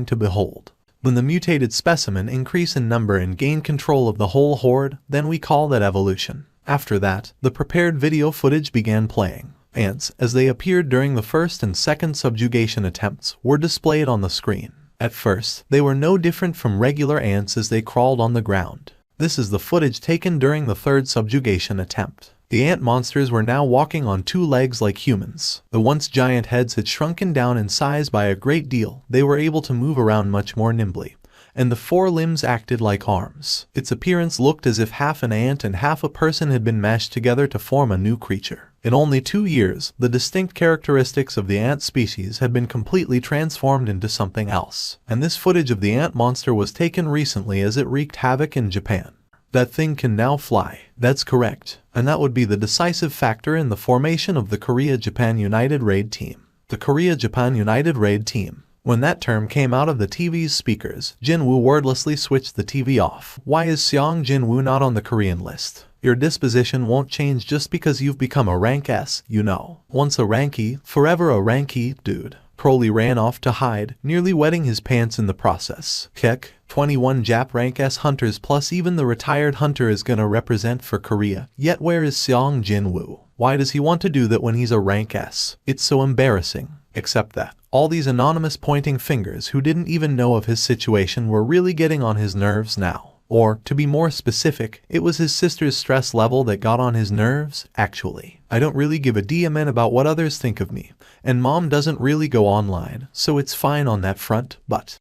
to behold. When the mutated specimen increase in number and gain control of the whole horde, then we call that evolution. After that, the prepared video footage began playing. Ants, as they appeared during the first and second subjugation attempts, were displayed on the screen. At first, they were no different from regular ants as they crawled on the ground. This is the footage taken during the third subjugation attempt. The ant monsters were now walking on two legs like humans. The once giant heads had shrunken down in size by a great deal. They were able to move around much more nimbly, and the four limbs acted like arms. Its appearance looked as if half an ant and half a person had been mashed together to form a new creature. In only 2 years, the distinct characteristics of the ant species had been completely transformed into something else. And this footage of the ant monster was taken recently as it wreaked havoc in Japan. That thing can now fly. That's correct. And that would be the decisive factor in the formation of the Korea-Japan United Raid Team. The Korea-Japan United Raid Team. When that term came out of the TV's speakers, Jinwoo wordlessly switched the TV off. Why is Sung Jinwoo not on the Korean list? Your disposition won't change just because you've become a rank S, you know. Once a rank E, forever a rank E, dude. Crowley ran off to hide, nearly wetting his pants in the process. Heck, 21 Jap rank S hunters plus even the retired hunter is gonna represent for Korea. Yet where is Sung Jinwoo? Why does he want to do that when he's a rank S? It's so embarrassing. Except that all these anonymous pointing fingers who didn't even know of his situation were really getting on his nerves now. Or, to be more specific, it was his sister's stress level that got on his nerves, actually. I don't really give a damn about what others think of me, and mom doesn't really go online, so it's fine on that front, but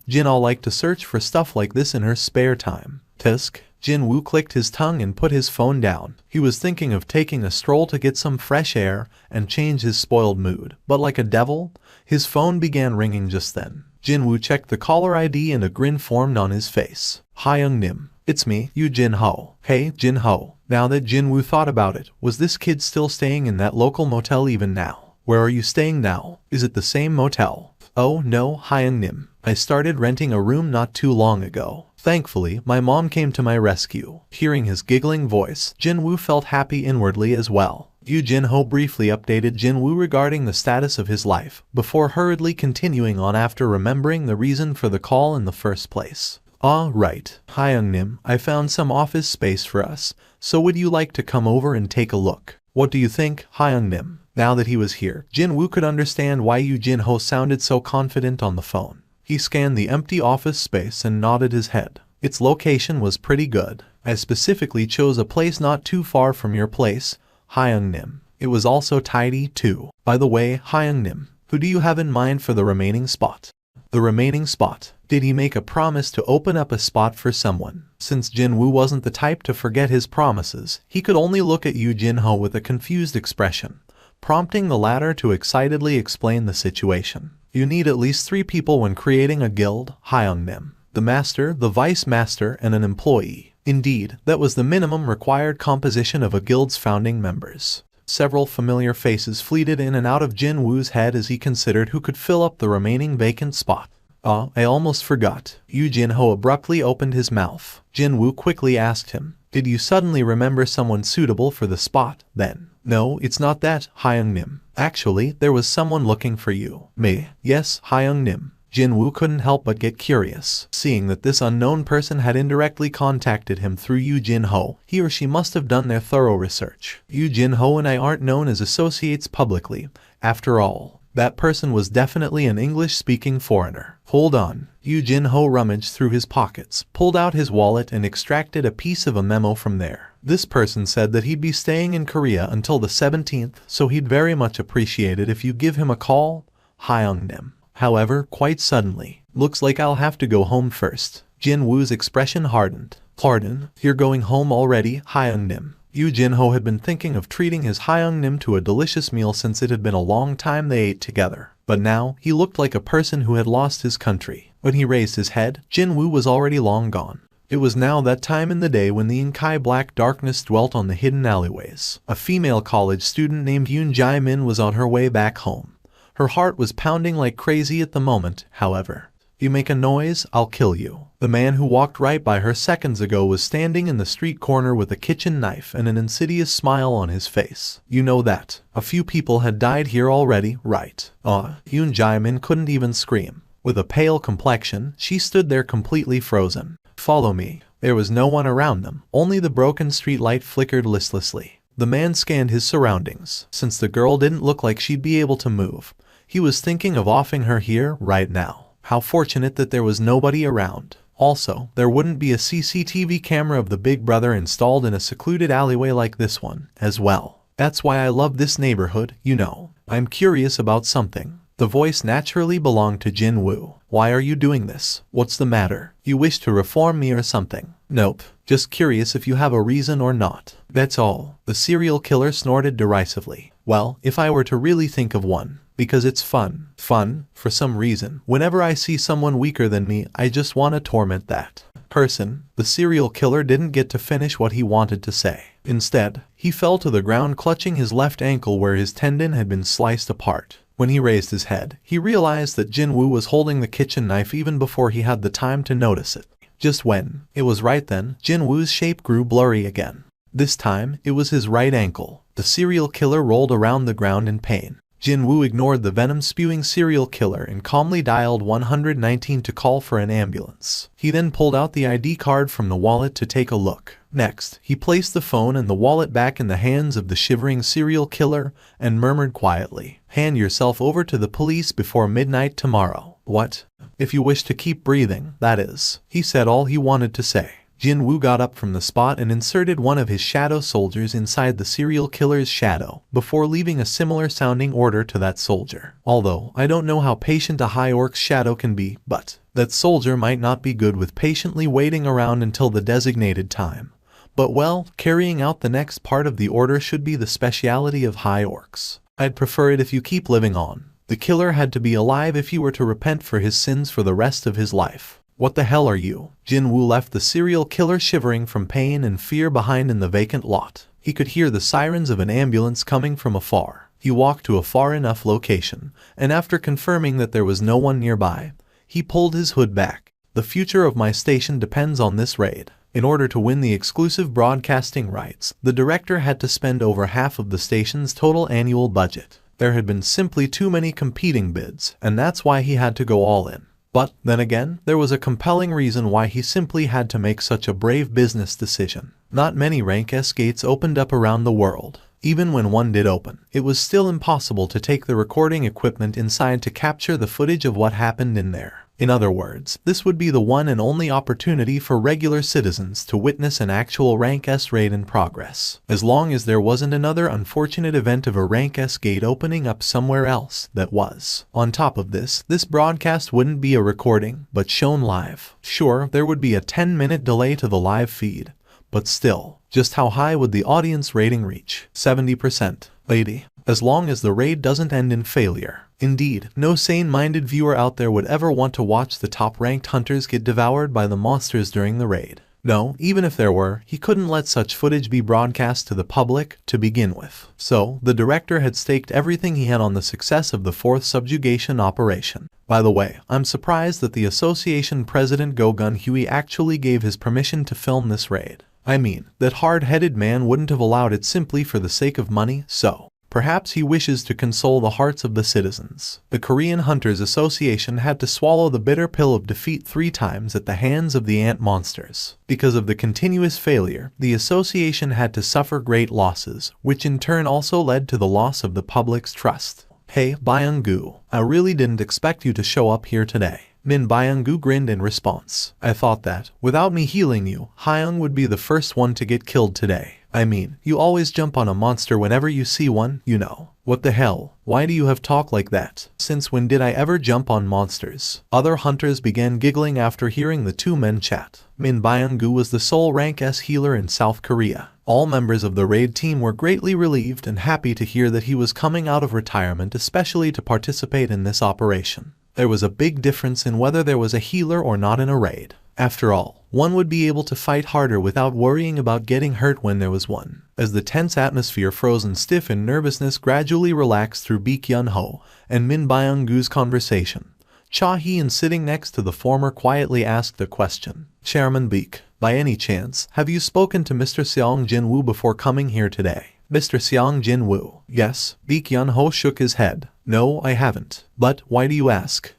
Jin'll like to search for stuff like this in her spare time. Tisk. Jinwoo clicked his tongue and put his phone down. He was thinking of taking a stroll to get some fresh air and change his spoiled mood, but like a devil, his phone began ringing just then. Jinwoo checked the caller ID and a grin formed on his face. Hyung Nim. It's me, Yu Jin-ho. Hey, Jin-ho. Now that Jinwoo thought about it, was this kid still staying in that local motel even now? Where are you staying now? Is it the same motel? Oh no, Hyung Nim. I started renting a room not too long ago. Thankfully, my mom came to my rescue. Hearing his giggling voice, Jinwoo felt happy inwardly as well. Yu Jin-ho briefly updated Jinwoo regarding the status of his life, before hurriedly continuing on after remembering the reason for the call in the first place. Ah, right. Hyung Nim, I found some office space for us, so would you like to come over and take a look? What do you think, Hyung Nim? Now that he was here, Jinwoo could understand why Yu Jin-ho sounded so confident on the phone. He scanned the empty office space and nodded his head. Its location was pretty good. I specifically chose a place not too far from your place, Hyung Nim. It was also tidy, too. By the way, Hyung Nim, who do you have in mind for the remaining spot? The remaining spot? Did he make a promise to open up a spot for someone? Since Jinwoo wasn't the type to forget his promises, he could only look at Yu Jin-ho with a confused expression, prompting the latter to excitedly explain the situation. You need at least 3 people when creating a guild, Hyung Nim. The master, the vice master, and an employee. Indeed, that was the minimum required composition of a guild's founding members. Several familiar faces fleeted in and out of Jinwoo's head as he considered who could fill up the remaining vacant spot. I almost forgot. Yu Jin-ho abruptly opened his mouth. Jinwoo quickly asked him, did you suddenly remember someone suitable for the spot, then? No, it's not that, Hyung Nim. Actually, there was someone looking for you. Me? Yes, Hyung Nim. Jinwoo couldn't help but get curious. Seeing that this unknown person had indirectly contacted him through Yu Jin-ho, he or she must have done their thorough research. Yu Jin-ho and I aren't known as associates publicly. After all, that person was definitely an English-speaking foreigner. Hold on. Yu Jin-ho rummaged through his pockets, pulled out his wallet and extracted a piece of a memo from there. This person said that he'd be staying in Korea until the 17th, so he'd very much appreciate it if you give him a call, Hyung Nim. However, quite suddenly, looks like I'll have to go home first. Jinwoo's expression hardened. Pardon, you're going home already, Hyung Nim. Yu Jin-ho had been thinking of treating his Hyung Nim to a delicious meal since it had been a long time they ate together. But now, he looked like a person who had lost his country. When he raised his head, Jinwoo was already long gone. It was now that time in the day when the inky black darkness dwelt on the hidden alleyways. A female college student named Yoon Jae-min was on her way back home. Her heart was pounding like crazy at the moment, however. You make a noise, I'll kill you. The man who walked right by her seconds ago was standing in the street corner with a kitchen knife and an insidious smile on his face. You know that. A few people had died here already, right? Yoon Jae-min couldn't even scream. With a pale complexion, she stood there completely frozen. "Follow me." There was no one around them, only the broken street light flickered listlessly. The man scanned his surroundings. Since the girl didn't look like she'd be able to move, he was thinking of offing her here, right now. How fortunate that there was nobody around. Also, there wouldn't be a CCTV camera of the Big Brother installed in a secluded alleyway like this one, as well. That's why I love this neighborhood, you know. I'm curious about something. The voice naturally belonged to Jinwoo. "Why are you doing this? What's the matter? You wish to reform me or something?" "Nope. Just curious if you have a reason or not. That's all." The serial killer snorted derisively. "Well, if I were to really think of one. Because it's fun. Fun, for some reason. Whenever I see someone weaker than me, I just want to torment that person." The serial killer didn't get to finish what he wanted to say. Instead, he fell to the ground clutching his left ankle where his tendon had been sliced apart. When he raised his head, he realized that Jinwoo was holding the kitchen knife even before he had the time to notice it. Just when it was right then, Jinwoo's shape grew blurry again. This time, it was his right ankle. The serial killer rolled around the ground in pain. Jinwoo ignored the venom-spewing serial killer and calmly dialed 119 to call for an ambulance. He then pulled out the ID card from the wallet to take a look. Next, he placed the phone and the wallet back in the hands of the shivering serial killer and murmured quietly, "Hand yourself over to the police before midnight tomorrow." "What?" "If you wish to keep breathing, that is." He said all he wanted to say. Jinwoo got up from the spot and inserted one of his shadow soldiers inside the serial killer's shadow, before leaving a similar-sounding order to that soldier. "Although, I don't know how patient a high orc's shadow can be, but that soldier might not be good with patiently waiting around until the designated time. But well, carrying out the next part of the order should be the speciality of high orcs. I'd prefer it if you keep living on." The killer had to be alive if he were to repent for his sins for the rest of his life. "What the hell are you?" Jinwoo left the serial killer shivering from pain and fear behind in the vacant lot. He could hear the sirens of an ambulance coming from afar. He walked to a far enough location, and after confirming that there was no one nearby, he pulled his hood back. "The future of my station depends on this raid." In order to win the exclusive broadcasting rights, the director had to spend over half of the station's total annual budget. There had been simply too many competing bids, and that's why he had to go all in. But, then again, there was a compelling reason why he simply had to make such a brave business decision. Not many Rank S gates opened up around the world. Even when one did open, it was still impossible to take the recording equipment inside to capture the footage of what happened in there. In other words, this would be the one and only opportunity for regular citizens to witness an actual Rank S raid in progress. As long as there wasn't another unfortunate event of a Rank S gate opening up somewhere else that was. On top of this broadcast wouldn't be a recording, but shown live. Sure, there would be a 10-minute delay to the live feed, but still, just how high would the audience rating reach? 70%. 80. As long as the raid doesn't end in failure. Indeed, no sane-minded viewer out there would ever want to watch the top-ranked hunters get devoured by the monsters during the raid. No, even if there were, he couldn't let such footage be broadcast to the public to begin with. So, the director had staked everything he had on the success of the fourth subjugation operation. By the way, I'm surprised that the association president Go-Gun Huey actually gave his permission to film this raid. I mean, that hard-headed man wouldn't have allowed it simply for the sake of money, so perhaps he wishes to console the hearts of the citizens. The Korean Hunters Association had to swallow the bitter pill of defeat 3 times at the hands of the ant monsters. Because of the continuous failure, the association had to suffer great losses, which in turn also led to the loss of the public's trust. "Hey, Byung-gu, I really didn't expect you to show up here today." Min Byung-gu grinned in response. "I thought that, without me healing you, Hyung would be the first one to get killed today. I mean, you always jump on a monster whenever you see one, you know." "What the hell? Why do you have talk like that? Since when did I ever jump on monsters?" Other hunters began giggling after hearing the two men chat. Min Byung-gu was the sole Rank S healer in South Korea. All members of the raid team were greatly relieved and happy to hear that he was coming out of retirement especially to participate in this operation. There was a big difference in whether there was a healer or not in a raid. After all, one would be able to fight harder without worrying about getting hurt when there was one. As the tense atmosphere frozen stiff and nervousness gradually relaxed through Baek Yun-ho and Min Byung-gu's conversation, Cha Hee-in sitting next to the former quietly asked a question. "Chairman Baek, by any chance, have you spoken to Mr. Sung Jinwoo before coming here today?" Mr. Sung Jinwoo. Yes, Baek Yun-ho shook his head. No, I haven't. But why do you ask?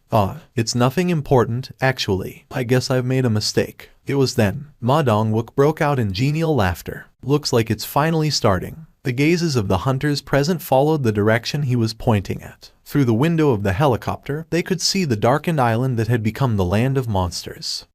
It's nothing important, actually. I guess I've made a mistake. It was then. Ma Dong-wook broke out in genial laughter. Looks like it's finally starting. The gazes of the hunters present followed the direction he was pointing at. Through the window of the helicopter, they could see the darkened island that had become the land of monsters.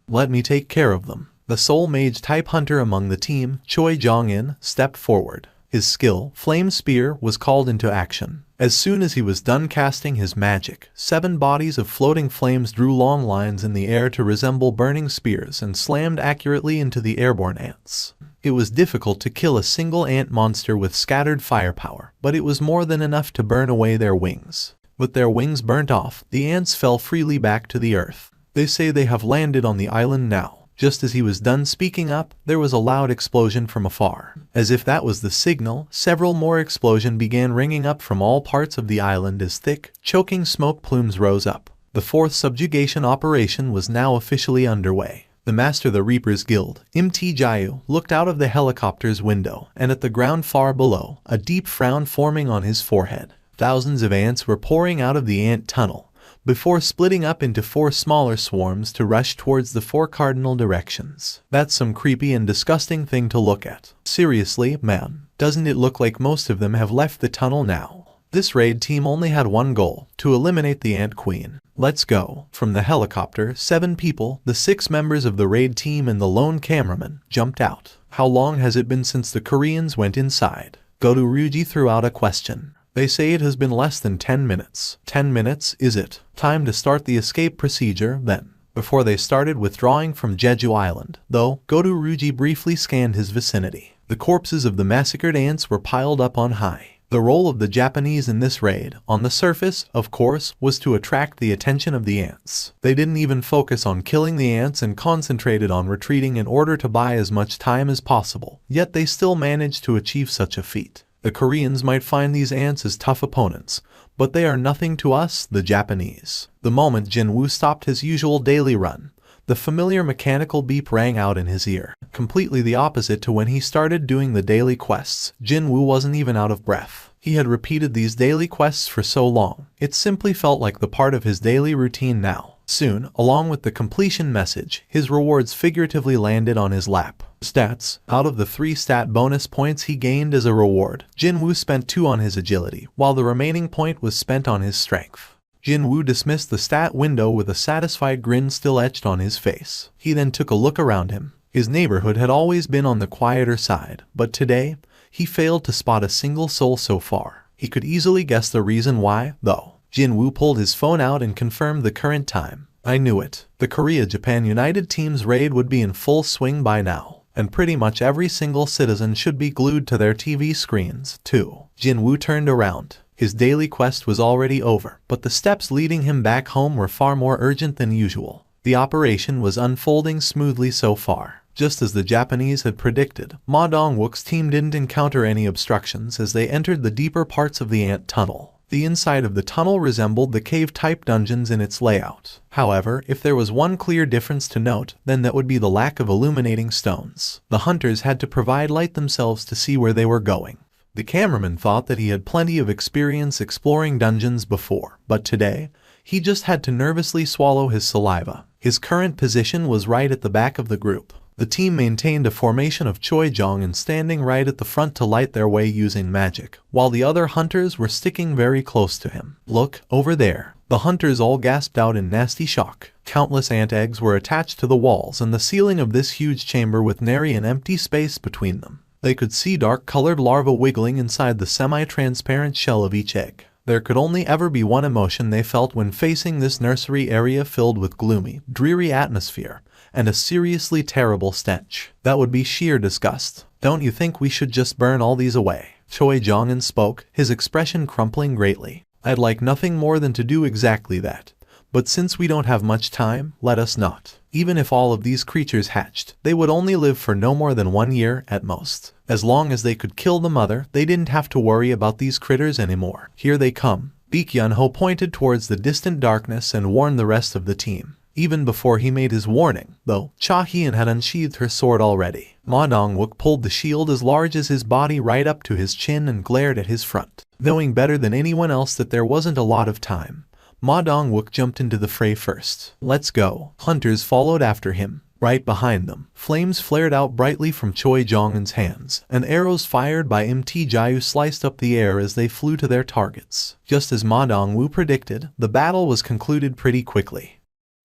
Let me take care of them. The sole mage-type hunter among the team, Choi Jong-in, stepped forward. His skill, Flame Spear, was called into action. As soon as he was done casting his magic, 7 bodies of floating flames drew long lines in the air to resemble burning spears and slammed accurately into the airborne ants. It was difficult to kill a single ant monster with scattered firepower, but it was more than enough to burn away their wings. With their wings burnt off, the ants fell freely back to the earth. They say they have landed on the island now. Just as he was done speaking up, there was a loud explosion from afar. As if that was the signal, several more explosions began ringing up from all parts of the island as thick, choking smoke plumes rose up. The 4th subjugation operation was now officially underway. The Master of the Reapers Guild, Mt. Jayu, looked out of the helicopter's window, and at the ground far below, a deep frown forming on his forehead. Thousands of ants were pouring out of the ant tunnel, before splitting up into 4 smaller swarms to rush towards the 4 cardinal directions. That's some creepy and disgusting thing to look at. Seriously, man, doesn't it look like most of them have left the tunnel now? This raid team only had one goal, to eliminate the Ant Queen. Let's go. From the helicopter, 7 people, the 6 members of the raid team and the lone cameraman, jumped out. How long has it been since the Koreans went inside? Go to Ryuji threw out a question. They say it has been less than 10 minutes. 10 minutes, is it? Time to start the escape procedure, then. Before they started withdrawing from Jeju Island, though, Goto Ryuji briefly scanned his vicinity. The corpses of the massacred ants were piled up on high. The role of the Japanese in this raid, on the surface, of course, was to attract the attention of the ants. They didn't even focus on killing the ants and concentrated on retreating in order to buy as much time as possible. Yet they still managed to achieve such a feat. The Koreans might find these ants as tough opponents, but they are nothing to us, the Japanese. The moment Jinwoo stopped his usual daily run, the familiar mechanical beep rang out in his ear. Completely the opposite to when he started doing the daily quests, Jinwoo wasn't even out of breath. He had repeated these daily quests for so long, it simply felt like the part of his daily routine now. Soon, along with the completion message, his rewards figuratively landed on his lap. Stats. Out of the 3 stat bonus points he gained as a reward, Jinwoo spent 2 on his agility, while the remaining point was spent on his strength. Jinwoo dismissed the stat window with a satisfied grin still etched on his face. He then took a look around him. His neighborhood had always been on the quieter side, but today, he failed to spot a single soul so far. He could easily guess the reason why, though. Jinwoo pulled his phone out and confirmed the current time. I knew it. The Korea-Japan United Team's raid would be in full swing by now, and pretty much every single citizen should be glued to their TV screens, too. Jinwoo turned around. His daily quest was already over, but the steps leading him back home were far more urgent than usual. The operation was unfolding smoothly so far. Just as the Japanese had predicted, Ma Dong-wook's team didn't encounter any obstructions as they entered the deeper parts of the ant tunnel. The inside of the tunnel resembled the cave-type dungeons in its layout. However, if there was one clear difference to note, then that would be the lack of illuminating stones. The hunters had to provide light themselves to see where they were going. The cameraman thought that he had plenty of experience exploring dungeons before, but today, he just had to nervously swallow his saliva. His current position was right at the back of the group. The team maintained a formation of Choi Jong-in standing right at the front to light their way using magic, while the other hunters were sticking very close to him. Look, over there. The hunters all gasped out in nasty shock. Countless ant eggs were attached to the walls and the ceiling of this huge chamber with nary an empty space between them. They could see dark-colored larvae wiggling inside the semi-transparent shell of each egg. There could only ever be one emotion they felt when facing this nursery area filled with gloomy, dreary atmosphere, and a seriously terrible stench. That would be sheer disgust. Don't you think we should just burn all these away? Choi Jong-in spoke, his expression crumpling greatly. I'd like nothing more than to do exactly that. But since we don't have much time, let us not. Even if all of these creatures hatched, they would only live for no more than 1 year at most. As long as they could kill the mother, they didn't have to worry about these critters anymore. Here they come. Baek Yun-ho pointed towards the distant darkness and warned the rest of the team. even before he made his warning, though. Cha Hien had unsheathed her sword already. Ma Dong-wook pulled the shield as large as his body right up to his chin and glared at his front. Knowing better than anyone else that there wasn't a lot of time, Ma Dong-wook jumped into the fray first. Let's go. Hunters followed after him. Right behind them, flames flared out brightly from Choi Jong-un's hands, and arrows fired by MT Jayu sliced up the air as they flew to their targets. Just as Ma Dong-woo predicted, the battle was concluded pretty quickly.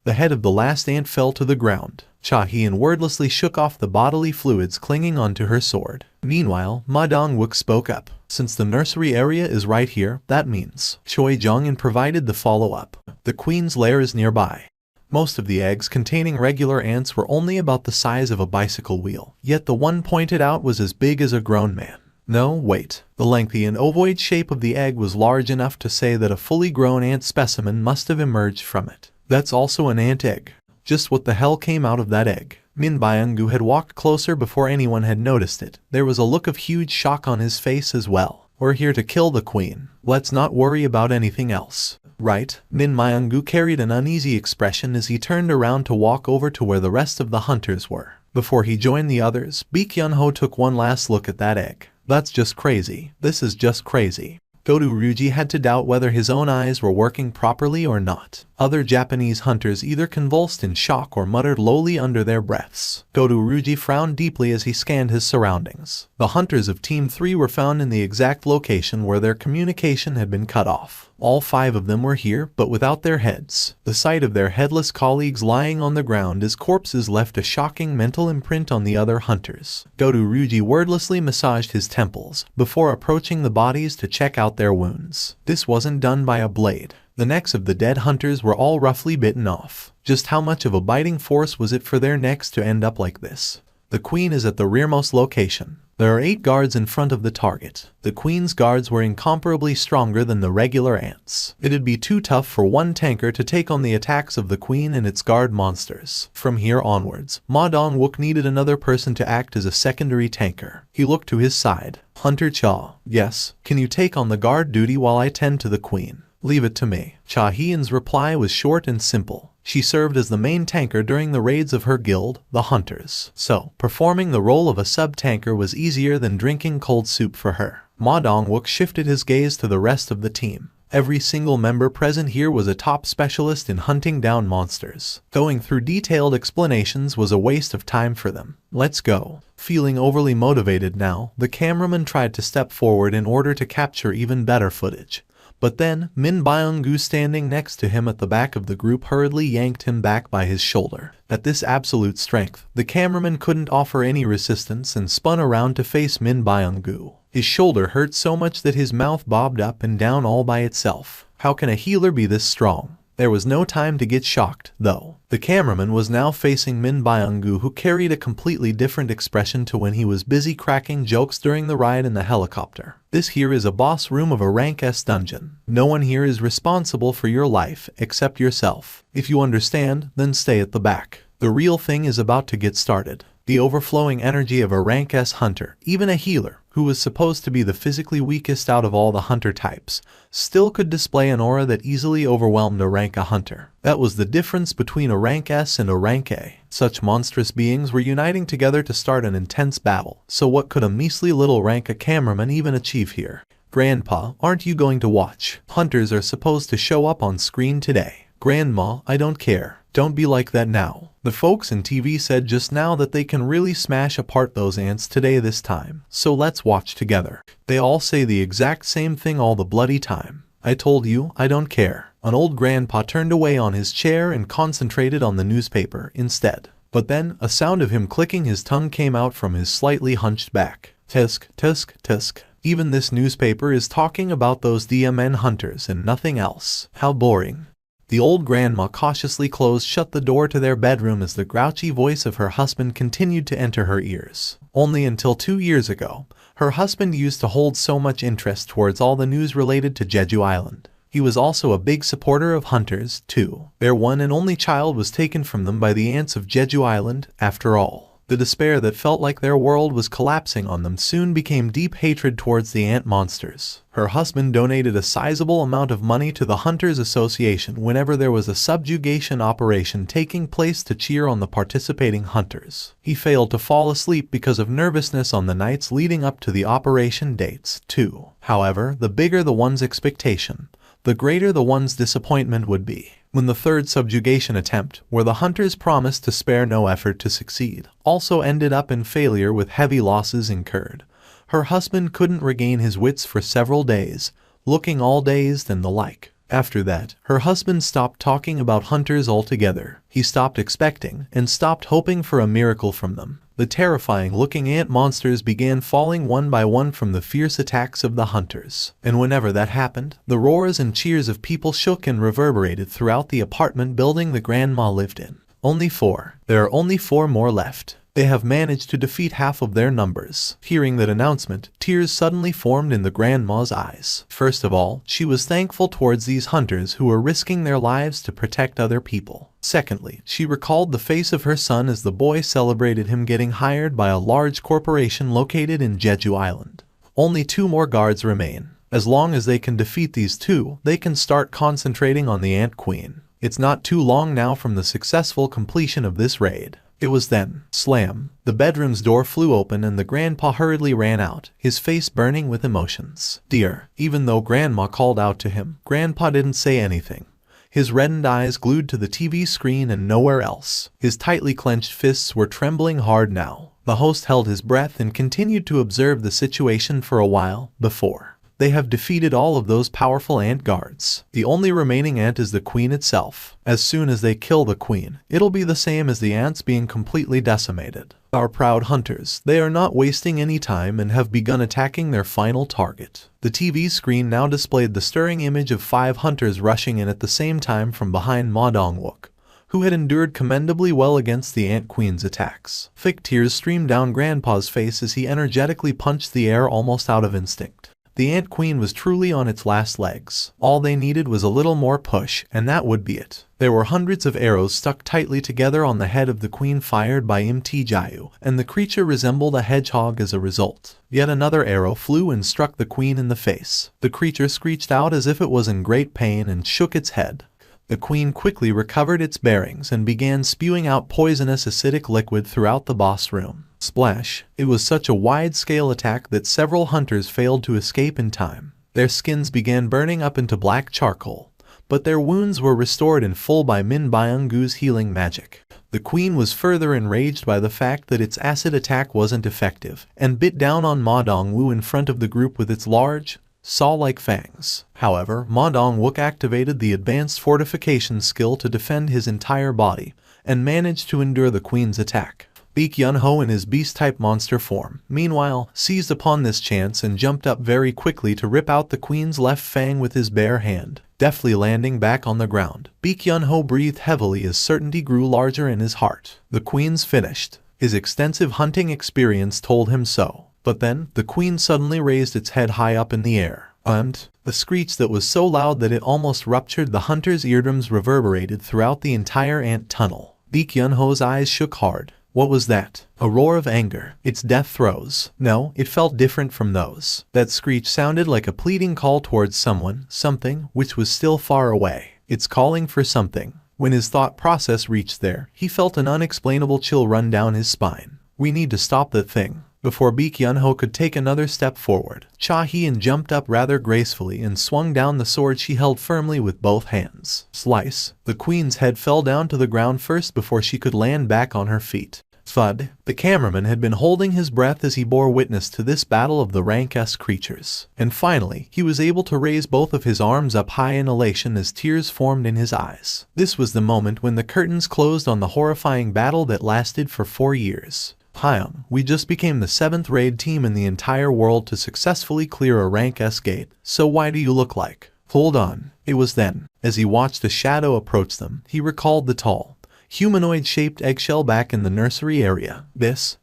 The head of the last ant fell to the ground. Cha Hien wordlessly shook off the bodily fluids clinging onto her sword. Meanwhile, Ma Dong-wook spoke up. Since the nursery area is right here, that means Choi Jong-un provided the follow-up. The queen's lair is nearby. Most of the eggs containing regular ants were only about the size of a bicycle wheel, yet the one pointed out was as big as a grown man. No, wait. The lengthy and ovoid shape of the egg was large enough to say that a fully grown ant specimen must have emerged from it. That's also an ant egg. Just what the hell came out of that egg? Min Byung-gu had walked closer before anyone had noticed it. There was a look of huge shock on his face as well. We're here to kill the queen. Let's not worry about anything else. Right? Min Byung-gu carried an uneasy expression as he turned around to walk over to where the rest of the hunters were. Before he joined the others, Baek Kyun-ho took one last look at that egg. That's just crazy. This is just crazy. Godu Ryuji had to doubt whether his own eyes were working properly or not. Other Japanese hunters either convulsed in shock or muttered lowly under their breaths. Godu Ryuji frowned deeply as he scanned his surroundings. The hunters of Team 3 were found in the exact location where their communication had been cut off. All 5 of them were here, but without their heads. The sight of their headless colleagues lying on the ground as corpses left a shocking mental imprint on the other hunters. Godu Ryuji wordlessly massaged his temples before approaching the bodies to check out their wounds. This wasn't done by a blade. The necks of the dead hunters were all roughly bitten off. Just how much of a biting force was it for their necks to end up like this? The queen is at the rearmost location. There are 8 guards in front of the target. The queen's guards were incomparably stronger than the regular ants. It'd be too tough for one tanker to take on the attacks of the queen and its guard monsters. From here onwards, Ma Dong-wook needed another person to act as a secondary tanker. He looked to his side. Hunter Cha. Yes, can you take on the guard duty while I tend to the queen? Leave it to me. Cha Hien's reply was short and simple. She served as the main tanker during the raids of her guild, the Hunters. So, performing the role of a sub-tanker was easier than drinking cold soup for her. Ma Dong-wook shifted his gaze to the rest of the team. Every single member present here was a top specialist in hunting down monsters. Going through detailed explanations was a waste of time for them. Let's go. Feeling overly motivated now, the cameraman tried to step forward in order to capture even better footage. But then, Min Byung-gu standing next to him at the back of the group hurriedly yanked him back by his shoulder. At this absolute strength, the cameraman couldn't offer any resistance and spun around to face Min Byung-gu. His shoulder hurt so much that his mouth bobbed up and down all by itself. How can a healer be this strong? There was no time to get shocked, though. The cameraman was now facing Min Byung-gu, who carried a completely different expression to when he was busy cracking jokes during the ride in the helicopter. This here is a boss room of a rank S dungeon. No one here is responsible for your life except yourself. If you understand, then stay at the back. The real thing is about to get started. The overflowing energy of a rank S hunter, even a healer, who was supposed to be the physically weakest out of all the hunter types, still could display an aura that easily overwhelmed a rank A hunter. That was the difference between a rank S and a rank A. Such monstrous beings were uniting together to start an intense battle. So what could a measly little rank A cameraman even achieve here? Grandpa, aren't you going to watch? Hunters are supposed to show up on screen today. Grandma, I don't care. Don't be like that now. The folks in TV said just now that they can really smash apart those ants today this time. So let's watch together. They all say the exact same thing all the bloody time. I told you, I don't care. An old grandpa turned away on his chair and concentrated on the newspaper instead. But then, a sound of him clicking his tongue came out from his slightly hunched back. Tisk, tisk, tisk. Even this newspaper is talking about those DMN hunters and nothing else. How boring. The old grandma cautiously closed shut the door to their bedroom as the grouchy voice of her husband continued to enter her ears. Only until 2 years ago, her husband used to hold so much interest towards all the news related to Jeju Island. He was also a big supporter of hunters, too. Their one and only child was taken from them by the ants of Jeju Island, after all. The despair that felt like their world was collapsing on them soon became deep hatred towards the ant monsters. Her husband donated a sizable amount of money to the Hunters Association whenever there was a subjugation operation taking place to cheer on the participating hunters. He failed to fall asleep because of nervousness on the nights leading up to the operation dates, too. However, the bigger the one's expectation, the greater the one's disappointment would be. When the third subjugation attempt, where the hunters promised to spare no effort to succeed, also ended up in failure with heavy losses incurred, her husband couldn't regain his wits for several days, looking all dazed and the like. After that, her husband stopped talking about hunters altogether. He stopped expecting and stopped hoping for a miracle from them. The terrifying-looking ant monsters began falling one by one from the fierce attacks of the hunters. And whenever that happened, the roars and cheers of people shook and reverberated throughout the apartment building the grandma lived in. Only 4. There are only 4 more left. They have managed to defeat half of their numbers. Hearing that announcement, tears suddenly formed in the grandma's eyes. First of all, she was thankful towards these hunters who were risking their lives to protect other people. Secondly, she recalled the face of her son as the boy celebrated him getting hired by a large corporation located in Jeju Island. Only 2 more guards remain. As long as they can defeat these 2, they can start concentrating on the Ant Queen. It's not too long now from the successful completion of this raid. It was then, slam, the bedroom's door flew open and the grandpa hurriedly ran out, his face burning with emotions. Dear, even though grandma called out to him, grandpa didn't say anything. His reddened eyes glued to the TV screen and nowhere else. His tightly clenched fists were trembling hard now. The host held his breath and continued to observe the situation for a while before. They have defeated all of those powerful ant guards. The only remaining ant is the queen itself. As soon as they kill the queen, it'll be the same as the ants being completely decimated. Our proud hunters, they are not wasting any time and have begun attacking their final target. The TV screen now displayed the stirring image of 5 hunters rushing in at the same time from behind Ma Dong-wook, who had endured commendably well against the Ant Queen's attacks. Thick tears streamed down Grandpa's face as he energetically punched the air almost out of instinct. The Ant Queen was truly on its last legs. All they needed was a little more push, and that would be it. There were hundreds of arrows stuck tightly together on the head of the queen fired by Jayu, and the creature resembled a hedgehog as a result. Yet another arrow flew and struck the queen in the face. The creature screeched out as if it was in great pain and shook its head. The queen quickly recovered its bearings and began spewing out poisonous acidic liquid throughout the boss room. Splash! It was such a wide-scale attack that several hunters failed to escape in time. Their skins began burning up into black charcoal, but their wounds were restored in full by Min Byung-gu's healing magic. The queen was further enraged by the fact that its acid attack wasn't effective, and bit down on Ma Dong-woo in front of the group with its large, saw-like fangs. However, Ma Dong-wook activated the advanced fortification skill to defend his entire body, and managed to endure the queen's attack. Baek Yun-ho in his beast-type monster form, meanwhile, seized upon this chance and jumped up very quickly to rip out the queen's left fang with his bare hand, deftly landing back on the ground. Baek Yun-ho breathed heavily as certainty grew larger in his heart. The queen's finished. His extensive hunting experience told him so. But then, the queen suddenly raised its head high up in the air, and a screech that was so loud that it almost ruptured the hunter's eardrums reverberated throughout the entire ant tunnel. Baek Yun-ho's eyes shook hard. What was that? A roar of anger. Its death throes. No, it felt different from those. That screech sounded like a pleading call towards someone, something, which was still far away. It's calling for something. When his thought process reached there, he felt an unexplainable chill run down his spine. We need to stop that thing. Before Baek Yun-ho could take another step forward, Cha Hee-in jumped up rather gracefully and swung down the sword she held firmly with both hands. Slice! The queen's head fell down to the ground first before she could land back on her feet. Thud! The cameraman had been holding his breath as he bore witness to this battle of the rank S creatures. And finally, he was able to raise both of his arms up high in elation as tears formed in his eyes. This was the moment when the curtains closed on the horrifying battle that lasted for 4 years. Hyung, we just became the 7th raid team in the entire world to successfully clear a rank S gate, so why do you look like? Hold on. It was then, as he watched a shadow approach them, he recalled the tall, humanoid-shaped eggshell back in the nursery area.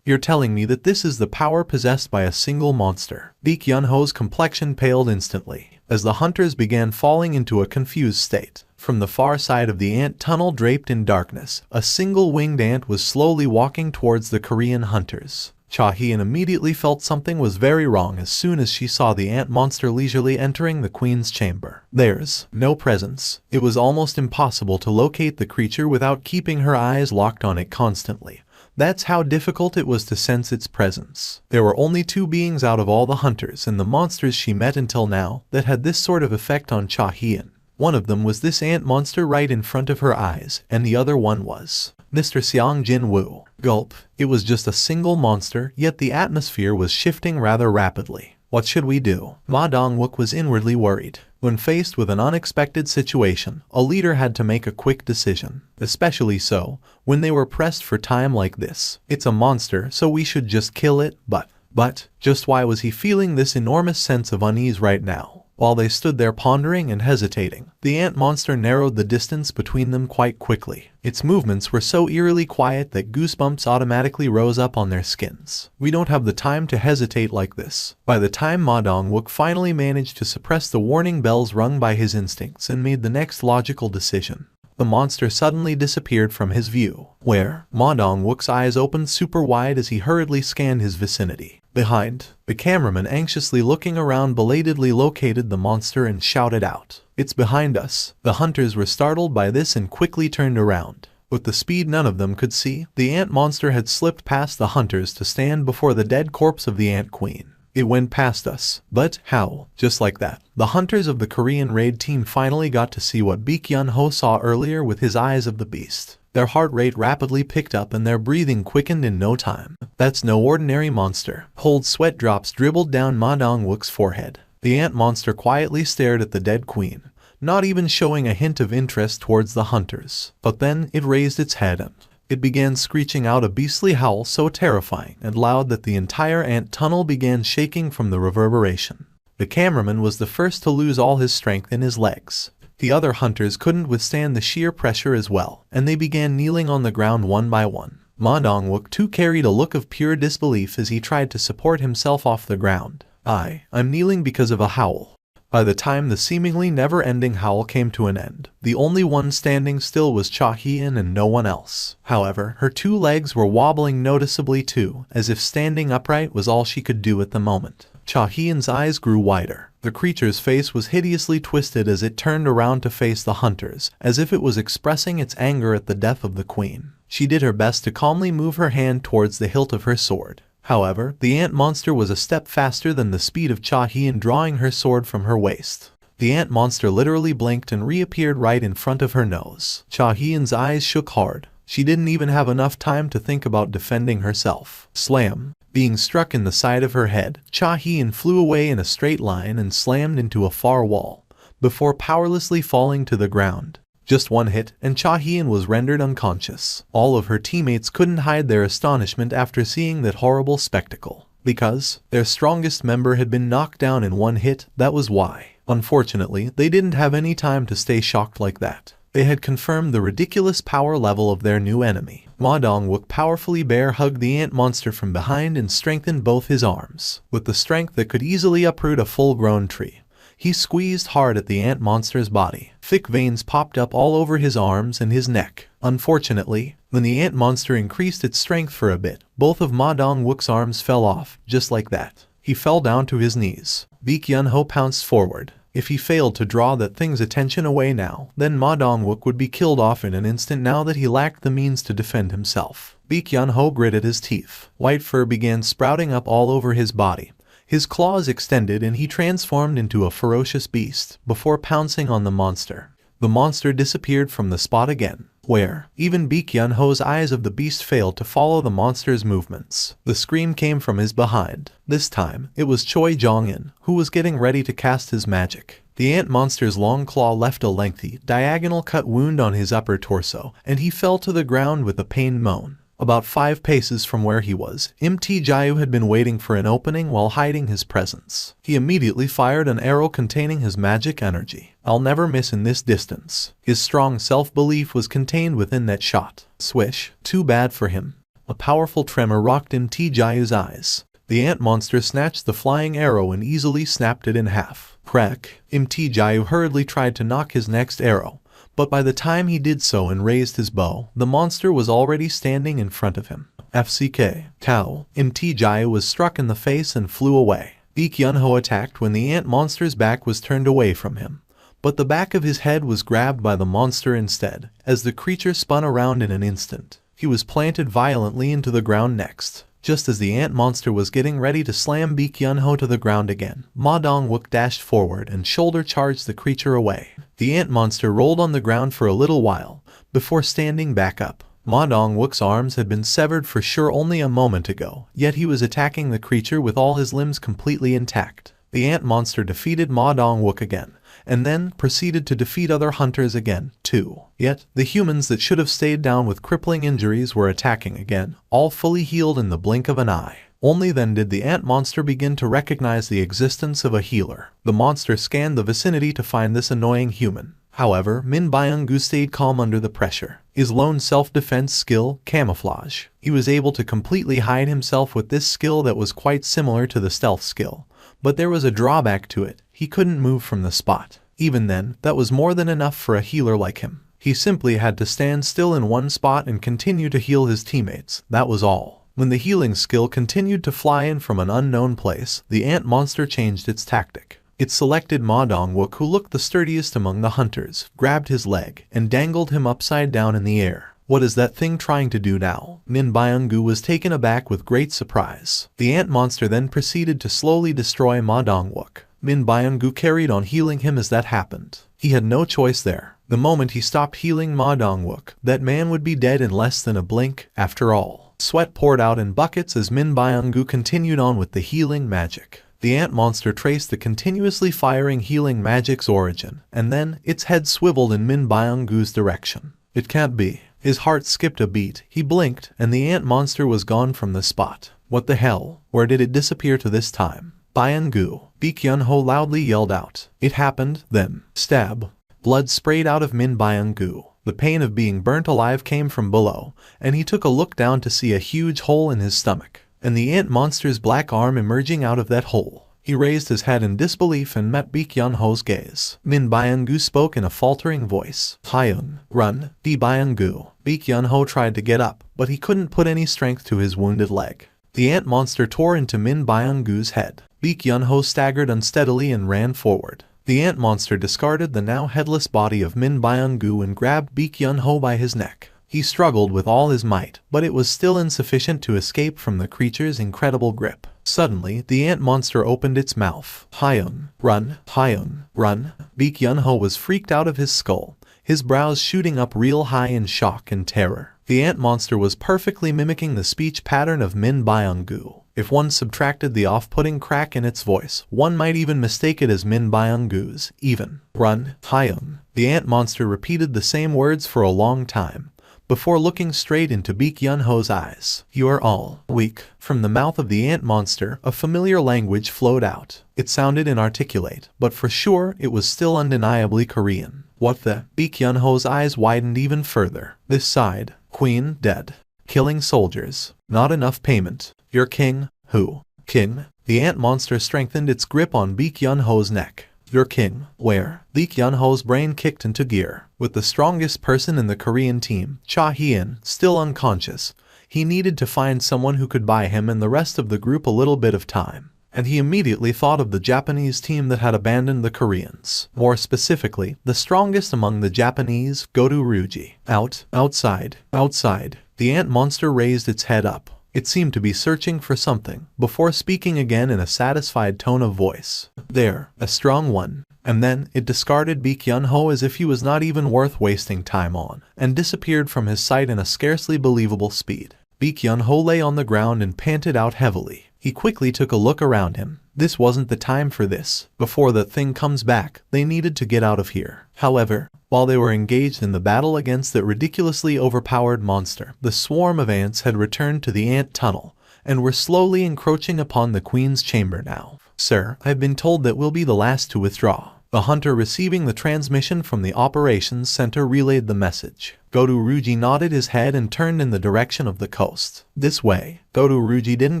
You're telling me that this is the power possessed by a single monster. Baek Yun-ho's complexion paled instantly, as the hunters began falling into a confused state. From the far side of the ant tunnel draped in darkness, a single winged ant was slowly walking towards the Korean hunters. Cha-hyeon immediately felt something was very wrong as soon as she saw the ant monster leisurely entering the queen's chamber. There's no presence. It was almost impossible to locate the creature without keeping her eyes locked on it constantly. That's how difficult it was to sense its presence. There were only 2 beings out of all the hunters and the monsters she met until now that had this sort of effect on Cha-hyeon. One of them was this ant monster right in front of her eyes, and the other one was Mr. Sung Jinwoo. Gulp. It was just a single monster, yet the atmosphere was shifting rather rapidly. What should we do? Ma Dong-wook was inwardly worried. When faced with an unexpected situation, a leader had to make a quick decision. Especially so, when they were pressed for time like this. It's a monster, so we should just kill it, but, just why was he feeling this enormous sense of unease right now? While they stood there pondering and hesitating, the ant monster narrowed the distance between them quite quickly. Its movements were so eerily quiet that goosebumps automatically rose up on their skins. We don't have the time to hesitate like this. By the time Ma Dong-wook finally managed to suppress the warning bells rung by his instincts and made the next logical decision, the monster suddenly disappeared from his view. Where? Ma Dong-wook's eyes opened super wide as he hurriedly scanned his vicinity. Behind, the cameraman anxiously looking around belatedly located the monster and shouted out, "It's behind us." The hunters were startled by this and quickly turned around. With the speed none of them could see, the ant monster had slipped past the hunters to stand before the dead corpse of the ant queen. It went past us. But how? Just like that, the hunters of the Korean raid team finally got to see what Baek Yun-ho saw earlier with his eyes of the beast. Their heart rate rapidly picked up and their breathing quickened in no time. That's no ordinary monster. Cold sweat drops dribbled down Ma Dong-wook's forehead. The ant monster quietly stared at the dead queen, not even showing a hint of interest towards the hunters. But then it raised its head and it began screeching out a beastly howl so terrifying and loud that the entire ant tunnel began shaking from the reverberation. The cameraman was the first to lose all his strength in his legs. The other hunters couldn't withstand the sheer pressure as well, and they began kneeling on the ground one by one. Ma Dong-wook too carried a look of pure disbelief as he tried to support himself off the ground. I'm kneeling because of a howl. By the time the seemingly never-ending howl came to an end, the only one standing still was Cha-hyeon and no one else. However, her 2 legs were wobbling noticeably too, as if standing upright was all she could do at the moment. Cha-hyeon's eyes grew wider. The creature's face was hideously twisted as it turned around to face the hunters, as if it was expressing its anger at the death of the queen. She did her best to calmly move her hand towards the hilt of her sword. However, the ant monster was a step faster than the speed of Cha-hyeon drawing her sword from her waist. The ant monster literally blinked and reappeared right in front of her nose. Cha-hyeon's eyes shook hard. She didn't even have enough time to think about defending herself. Slam! Being struck in the side of her head, Cha-hyeon flew away in a straight line and slammed into a far wall, before powerlessly falling to the ground. Just one hit, and Cha-hyeon was rendered unconscious. All of her teammates couldn't hide their astonishment after seeing that horrible spectacle. Because their strongest member had been knocked down in one hit, that was why. Unfortunately, they didn't have any time to stay shocked like that. They had confirmed the ridiculous power level of their new enemy. Ma Dong-wook powerfully bear hugged the ant monster from behind and strengthened both his arms. With the strength that could easily uproot a full-grown tree, he squeezed hard at the ant monster's body. Thick veins popped up all over his arms and his neck. Unfortunately, when the ant monster increased its strength for a bit, both of Ma Dong-wook's arms fell off, just like that. He fell down to his knees. Baek Yun-ho pounced forward. If he failed to draw that thing's attention away now, then Ma Dong-wook would be killed off in an instant now that he lacked the means to defend himself. Baek Yun-ho gritted his teeth. White fur began sprouting up all over his body. His claws extended and he transformed into a ferocious beast, before pouncing on the monster. The monster disappeared from the spot again, where even Baek Yun-ho's eyes of the beast failed to follow the monster's movements. The scream came from his behind. This time, it was Choi Jong-in, who was getting ready to cast his magic. The ant monster's long claw left a lengthy, diagonal cut wound on his upper torso, and he fell to the ground with a pained moan. About 5 paces from where he was, Jae had been waiting for an opening while hiding his presence. He immediately fired an arrow containing his magic energy. I'll never miss in this distance. His strong self-belief was contained within that shot. Swish. Too bad for him. A powerful tremor rocked Jae's eyes. The ant monster snatched the flying arrow and easily snapped it in half. Crack. Jae hurriedly tried to knock his next arrow, But by the time he did so and raised his bow, the monster was already standing in front of him. FCK. Cow. Mt Jaya was struck in the face and flew away. Baek Yun-ho attacked when the ant monster's back was turned away from him. But the back of his head was grabbed by the monster instead, as the creature spun around in an instant. He was planted violently into the ground next. Just as the ant monster was getting ready to slam Baek Yun-ho to the ground again, Ma Dong-wook dashed forward and shoulder charged the creature away. The ant monster rolled on the ground for a little while, before standing back up. Ma Dong-wook's arms had been severed for sure only a moment ago, yet he was attacking the creature with all his limbs completely intact. The ant monster defeated Ma Dong-wook again, and then proceeded to defeat other hunters again, too. Yet, the humans that should have stayed down with crippling injuries were attacking again, all fully healed in the blink of an eye. Only then did the ant monster begin to recognize the existence of a healer. The monster scanned the vicinity to find this annoying human. However, Min Byung-gu stayed calm under the pressure. His lone self-defense skill, camouflage. He was able to completely hide himself with this skill that was quite similar to the stealth skill. But there was a drawback to it. He couldn't move from the spot. Even then, that was more than enough for a healer like him. He simply had to stand still in one spot and continue to heal his teammates. That was all. When the healing skill continued to fly in from an unknown place, the ant monster changed its tactic. It selected Ma Dong-wook, who looked the sturdiest among the hunters, grabbed his leg, and dangled him upside down in the air. What is that thing trying to do now? Min Byung-gu was taken aback with great surprise. The ant monster then proceeded to slowly destroy Ma Dong-wook. Min Byung-gu carried on healing him as that happened. He had no choice there. The moment he stopped healing Ma Dong-wook, that man would be dead in less than a blink, after all. Sweat poured out in buckets as Min Byung-gu continued on with the healing magic. The ant monster traced the continuously firing healing magic's origin, and then its head swiveled in Min Byung-gu's direction. It can't be. His heart skipped a beat, he blinked, and the ant monster was gone from the spot. What the hell? Where did it disappear to this time? Byung-gu. Baek Yun-ho loudly yelled out. It happened, then. Stab. Blood sprayed out of Min Byung-gu. The pain of being burnt alive came from below, and he took a look down to see a huge hole in his stomach, and the ant monster's black arm emerging out of that hole. He raised his head in disbelief and met Baek Yun-ho's gaze. Min Byung-gu spoke in a faltering voice. Hyung, run, D Byung-gu. Baek Yun-ho tried to get up, but he couldn't put any strength to his wounded leg. The ant monster tore into Min Byung-gu's head. Baek Yun-ho staggered unsteadily and ran forward. The ant monster discarded the now headless body of Min Byung-gu and grabbed Baek Yun-ho by his neck. He struggled with all his might, but it was still insufficient to escape from the creature's incredible grip. Suddenly, the ant monster opened its mouth. Hyung, run, Hyung, run. Baek Yun-ho was freaked out of his skull, his brows shooting up real high in shock and terror. The ant monster was perfectly mimicking the speech pattern of Min Byung-gu. If one subtracted the off-putting crack in its voice, one might even mistake it as Min Byung-gu's. Even. Run, Hyung. The ant monster repeated the same words for a long time, before looking straight into Baek Yun-ho's eyes. You are all weak. From the mouth of the ant monster, a familiar language flowed out. It sounded inarticulate, but for sure it was still undeniably Korean. What the? Baek Yun-ho's eyes widened even further. This side. Queen, dead. Killing soldiers. Not enough payment. Your king? Who? King? The ant monster strengthened its grip on Baek Yun-ho's neck. Your king? Where? Baek Yun-ho's brain kicked into gear. With the strongest person in the Korean team, Cha Hee-in, still unconscious, he needed to find someone who could buy him and the rest of the group a little bit of time. And he immediately thought of the Japanese team that had abandoned the Koreans. More specifically, the strongest among the Japanese, Goto Ryuji. Outside. The ant monster raised its head up. It seemed to be searching for something, before speaking again in a satisfied tone of voice. There, a strong one. And then, it discarded Baek Yun-ho as if he was not even worth wasting time on, and disappeared from his sight in a scarcely believable speed. Baek Yun-ho lay on the ground and panted out heavily. He quickly took a look around him. This wasn't the time for this. Before that thing comes back, they needed to get out of here. However, while they were engaged in the battle against that ridiculously overpowered monster, the swarm of ants had returned to the ant tunnel, and were slowly encroaching upon the queen's chamber now. Sir, I've been told that we'll be the last to withdraw. The hunter receiving the transmission from the operations center relayed the message. Goto Ryuji nodded his head and turned in the direction of the coast. This way. Goto Ryuji didn't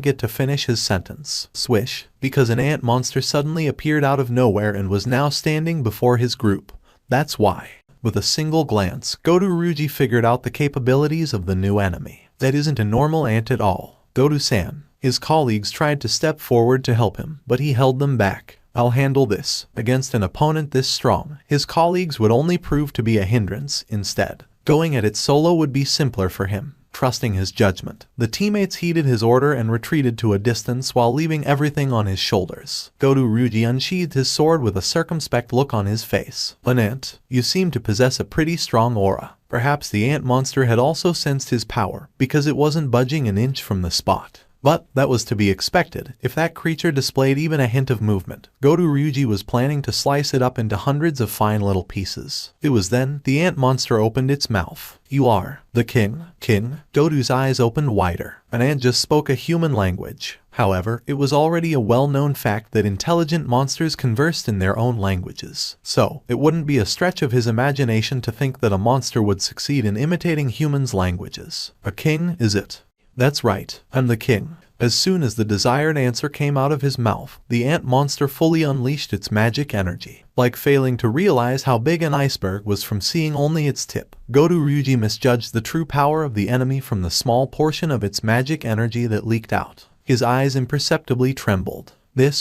get to finish his sentence. Swish, because an ant monster suddenly appeared out of nowhere and was now standing before his group. That's why. With a single glance, Goto-Ryuji figured out the capabilities of the new enemy. That isn't a normal ant at all. Goto-san. His colleagues tried to step forward to help him, but he held them back. I'll handle this. Against an opponent this strong, his colleagues would only prove to be a hindrance. Instead, going at it solo would be simpler for him. Trusting his judgment, the teammates heeded his order and retreated to a distance while leaving everything on his shoulders. Goto-Ryuji unsheathed his sword with a circumspect look on his face. An ant, you seem to possess a pretty strong aura. Perhaps the ant monster had also sensed his power, because it wasn't budging an inch from the spot. But that was to be expected. If that creature displayed even a hint of movement, Goto-Ryuji was planning to slice it up into hundreds of fine little pieces. It was then the ant monster opened its mouth. You are the king? King? Goto's eyes opened wider. An ant just spoke a human language. However, it was already a well-known fact that intelligent monsters conversed in their own languages. So, it wouldn't be a stretch of his imagination to think that a monster would succeed in imitating humans' languages. A king, is it? That's right, I'm the king. As soon as the desired answer came out of his mouth, the ant monster fully unleashed its magic energy. Like failing to realize how big an iceberg was from seeing only its tip, Goto-Ryuji misjudged the true power of the enemy from the small portion of its magic energy that leaked out. His eyes imperceptibly trembled.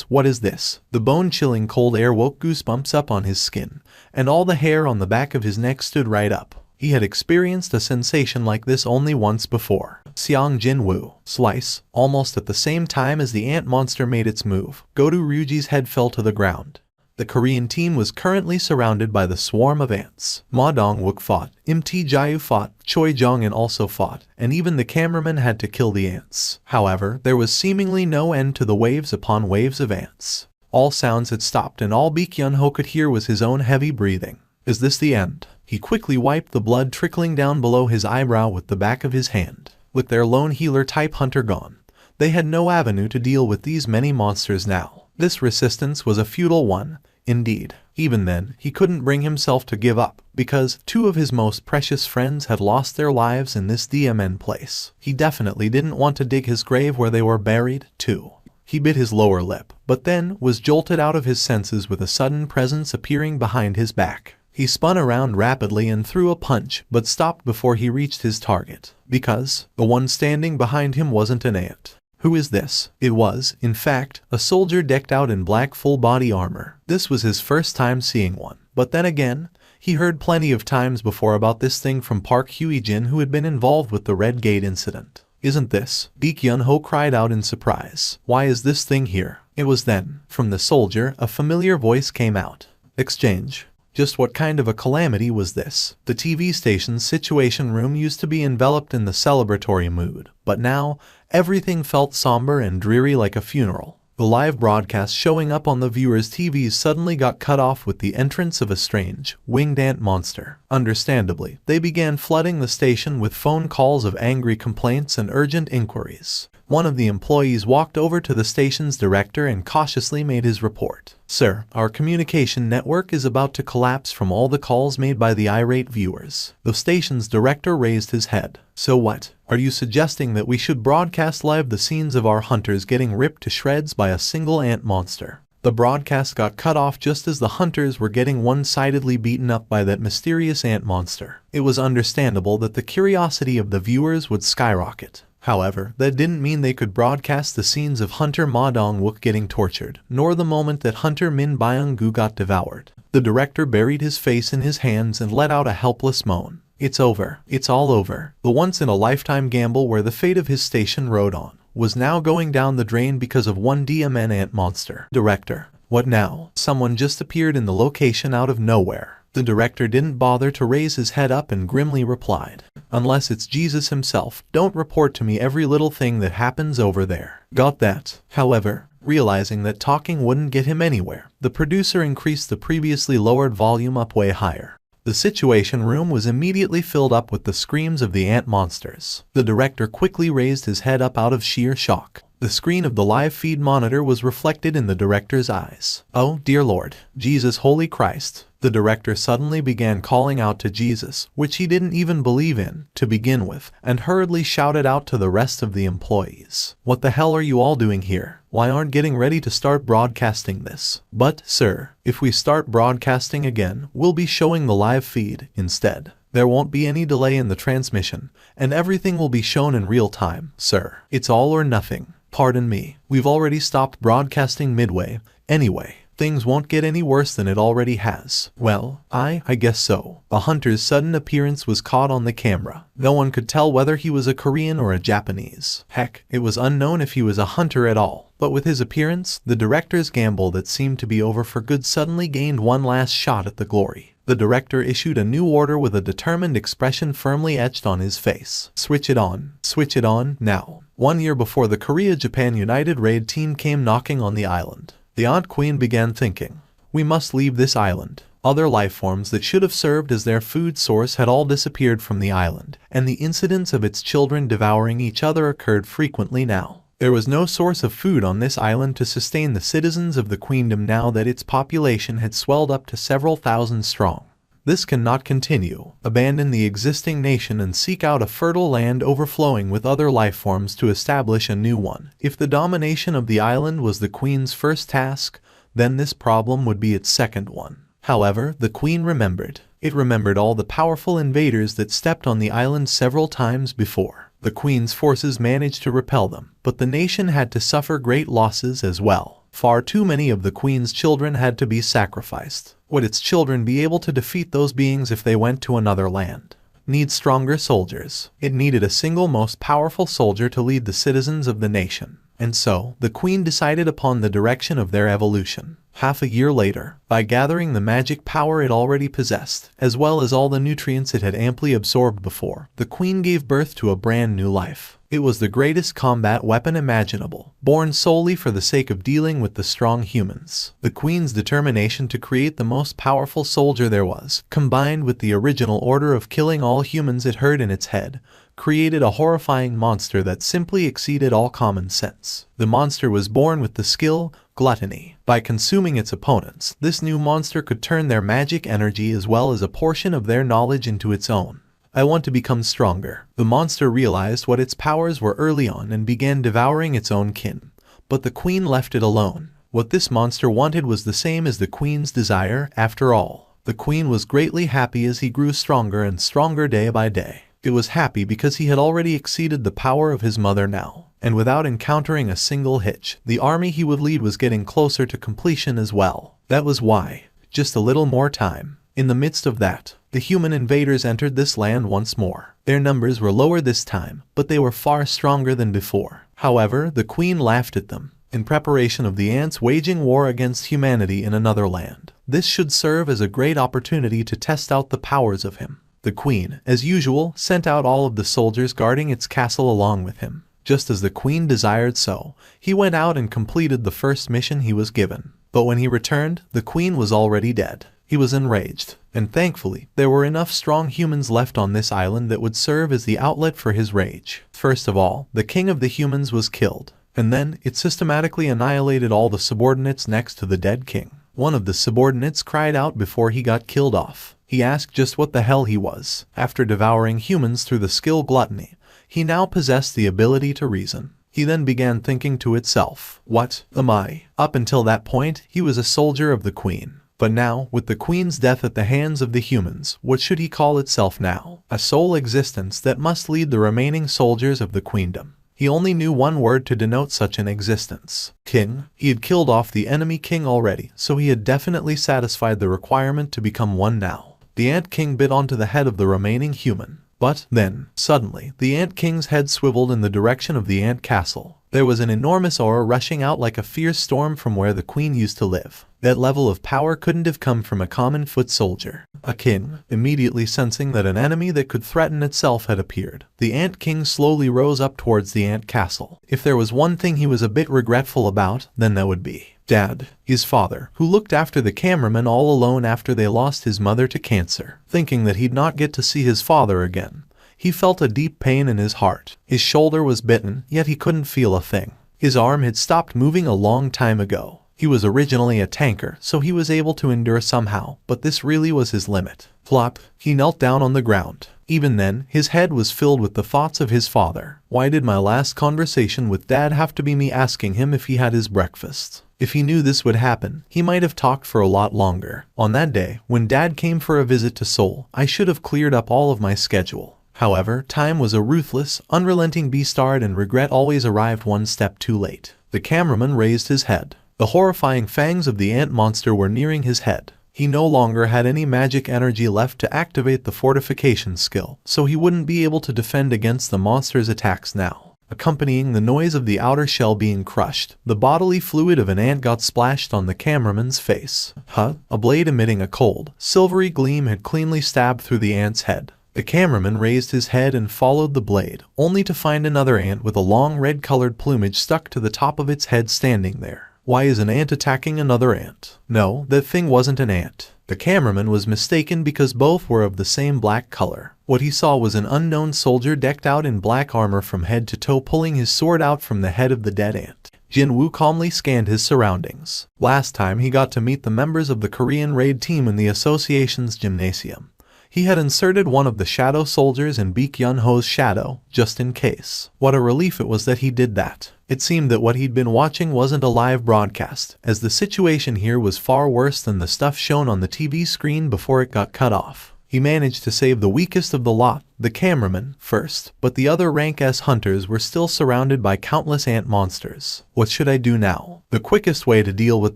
What is this? The bone-chilling cold air woke goosebumps up on his skin, and all the hair on the back of his neck stood right up. He had experienced a sensation like this only once before. Sung Jinwoo. Slice. Almost at the same time as the ant monster made its move, Goto-Ryuji's head fell to the ground. The Korean team was currently surrounded by the swarm of ants. Ma Dong-wook fought, Jae fought, Choi Jong-in also fought, and even the cameraman had to kill the ants. However, there was seemingly no end to the waves upon waves of ants. All sounds had stopped and all Baek Yun-ho could hear was his own heavy breathing. Is this the end? He quickly wiped the blood trickling down below his eyebrow with the back of his hand. With their lone healer-type hunter gone, they had no avenue to deal with these many monsters now. This resistance was a futile one, indeed. Even then, he couldn't bring himself to give up, because two of his most precious friends had lost their lives in this DMN place. He definitely didn't want to dig his grave where they were buried, too. He bit his lower lip, but then was jolted out of his senses with a sudden presence appearing behind his back. He spun around rapidly and threw a punch, but stopped before he reached his target. Because the one standing behind him wasn't an ant. Who is this? It was, in fact, a soldier decked out in black full-body armor. This was his first time seeing one. But then again, he heard plenty of times before about this thing from Park Hye-jin, who had been involved with the Red Gate incident. Isn't this? Baek Yun-ho cried out in surprise. Why is this thing here? It was then, from the soldier, a familiar voice came out. Exchange. Just what kind of a calamity was this? The TV station's situation room used to be enveloped in the celebratory mood, but now, everything felt somber and dreary like a funeral. The live broadcast showing up on the viewers' TVs suddenly got cut off with the entrance of a strange, winged ant monster. Understandably, they began flooding the station with phone calls of angry complaints and urgent inquiries. One of the employees walked over to the station's director and cautiously made his report. Sir, our communication network is about to collapse from all the calls made by the irate viewers. The station's director raised his head. So what? Are you suggesting that we should broadcast live the scenes of our hunters getting ripped to shreds by a single ant monster? The broadcast got cut off just as the hunters were getting one-sidedly beaten up by that mysterious ant monster. It was understandable that the curiosity of the viewers would skyrocket. However, that didn't mean they could broadcast the scenes of Hunter Ma Dong-wook getting tortured, nor the moment that Hunter Min Byung-gu got devoured. The director buried his face in his hands and let out a helpless moan. It's over. It's all over. The once-in-a-lifetime gamble where the fate of his station rode on was now going down the drain because of one DMN ant monster. Director. What now? Someone just appeared in the location out of nowhere. The director didn't bother to raise his head up and grimly replied, "Unless it's Jesus himself, don't report to me every little thing that happens over there." Got that? However, realizing that talking wouldn't get him anywhere, the producer increased the previously lowered volume up way higher. The situation room was immediately filled up with the screams of the ant monsters. The director quickly raised his head up out of sheer shock. The screen of the live feed monitor was reflected in the director's eyes. Oh, dear Lord. Jesus Holy Christ. The director suddenly began calling out to Jesus, which he didn't even believe in, to begin with, and hurriedly shouted out to the rest of the employees. "What the hell are you all doing here? Why aren't getting ready to start broadcasting this?" "But, sir, if we start broadcasting again, we'll be showing the live feed instead. There won't be any delay in the transmission, and everything will be shown in real time, sir. It's all or nothing." "Pardon me, we've already stopped broadcasting midway. Anyway, things won't get any worse than it already has." "Well, I guess so." A hunter's sudden appearance was caught on the camera. No one could tell whether he was a Korean or a Japanese. Heck, it was unknown if he was a hunter at all. But with his appearance, the director's gamble that seemed to be over for good suddenly gained one last shot at the glory. The director issued a new order with a determined expression firmly etched on his face. "Switch it on. Switch it on, now." 1 year before the Korea-Japan United Raid team came knocking on the island, the Ant Queen began thinking, "We must leave this island." Other life forms that should have served as their food source had all disappeared from the island, and the incidents of its children devouring each other occurred frequently now. There was no source of food on this island to sustain the citizens of the queendom now that its population had swelled up to several thousand strong. This cannot continue. Abandon the existing nation and seek out a fertile land overflowing with other life forms to establish a new one. If the domination of the island was the queen's first task, then this problem would be its second one. However, the queen remembered. It remembered all the powerful invaders that stepped on the island several times before. The queen's forces managed to repel them, but the nation had to suffer great losses as well. Far too many of the queen's children had to be sacrificed. Would its children be able to defeat those beings if they went to another land? Needs stronger soldiers. It needed a single most powerful soldier to lead the citizens of the nation. And so, the queen decided upon the direction of their evolution. Half a year later, by gathering the magic power it already possessed, as well as all the nutrients it had amply absorbed before, the queen gave birth to a brand new life. It was the greatest combat weapon imaginable, born solely for the sake of dealing with the strong humans. The queen's determination to create the most powerful soldier there was, combined with the original order of killing all humans it heard in its head, created a horrifying monster that simply exceeded all common sense. The monster was born with the skill, gluttony. By consuming its opponents, this new monster could turn their magic energy as well as a portion of their knowledge into its own. "I want to become stronger." The monster realized what its powers were early on and began devouring its own kin. But the queen left it alone. What this monster wanted was the same as the queen's desire, after all. The queen was greatly happy as he grew stronger and stronger day by day. It was happy because he had already exceeded the power of his mother now, and without encountering a single hitch, the army he would lead was getting closer to completion as well. That was why. Just a little more time. In the midst of that, the human invaders entered this land once more. Their numbers were lower this time, but they were far stronger than before. However, the queen laughed at them, in preparation of the ants waging war against humanity in another land. This should serve as a great opportunity to test out the powers of him. The queen, as usual, sent out all of the soldiers guarding its castle along with him. Just as the queen desired so, he went out and completed the first mission he was given. But when he returned, the queen was already dead. He was enraged, and thankfully, there were enough strong humans left on this island that would serve as the outlet for his rage. First of all, the king of the humans was killed, and then it systematically annihilated all the subordinates next to the dead king. One of the subordinates cried out before he got killed off. He asked just what the hell he was. After devouring humans through the skill gluttony, he now possessed the ability to reason. He then began thinking to itself, "What am I?" Up until that point, he was a soldier of the queen. But now, with the queen's death at the hands of the humans, what should he call itself now? A sole existence that must lead the remaining soldiers of the queendom. He only knew one word to denote such an existence. King. He had killed off the enemy king already, so he had definitely satisfied the requirement to become one now. The Ant King bit onto the head of the remaining human. But then, suddenly, the Ant King's head swiveled in the direction of the ant castle. There was an enormous aura rushing out like a fierce storm from where the queen used to live. That level of power couldn't have come from a common foot soldier. A king, immediately sensing that an enemy that could threaten itself had appeared. The Ant King slowly rose up towards the ant castle. If there was one thing he was a bit regretful about, then that would be Dad, his father, who looked after the cameraman all alone after they lost his mother to cancer. Thinking that he'd not get to see his father again, he felt a deep pain in his heart. His shoulder was bitten, yet he couldn't feel a thing. His arm had stopped moving a long time ago. He was originally a tanker, so he was able to endure somehow, but this really was his limit. Flop, he knelt down on the ground. Even then, his head was filled with the thoughts of his father. Why did my last conversation with Dad have to be me asking him if he had his breakfast? If he knew this would happen, he might have talked for a lot longer. On that day, when Dad came for a visit to Seoul, I should have cleared up all of my schedule. However, time was a ruthless, unrelenting beastard and regret always arrived one step too late. The cameraman raised his head. The horrifying fangs of the ant monster were nearing his head. He no longer had any magic energy left to activate the fortification skill, so he wouldn't be able to defend against the monster's attacks now. Accompanying the noise of the outer shell being crushed, the bodily fluid of an ant got splashed on the cameraman's face. A blade emitting a cold, silvery gleam had cleanly stabbed through the ant's head. The cameraman raised his head and followed the blade, only to find another ant with a long red-colored plumage stuck to the top of its head standing there. Why is an ant attacking another ant? No, that thing wasn't an ant. The cameraman was mistaken because both were of the same black color. What he saw was an unknown soldier decked out in black armor from head to toe pulling his sword out from the head of the dead ant. Jinwoo calmly scanned his surroundings. Last time he got to meet the members of the Korean raid team in the association's gymnasium. He had inserted one of the shadow soldiers in Baek Yun-ho's shadow, just in case. What a relief it was that he did that. It seemed that what he'd been watching wasn't a live broadcast, as the situation here was far worse than the stuff shown on the TV screen before it got cut off. He managed to save the weakest of the lot, the cameraman, first, but the other rank S hunters were still surrounded by countless ant monsters. What should I do now? The quickest way to deal with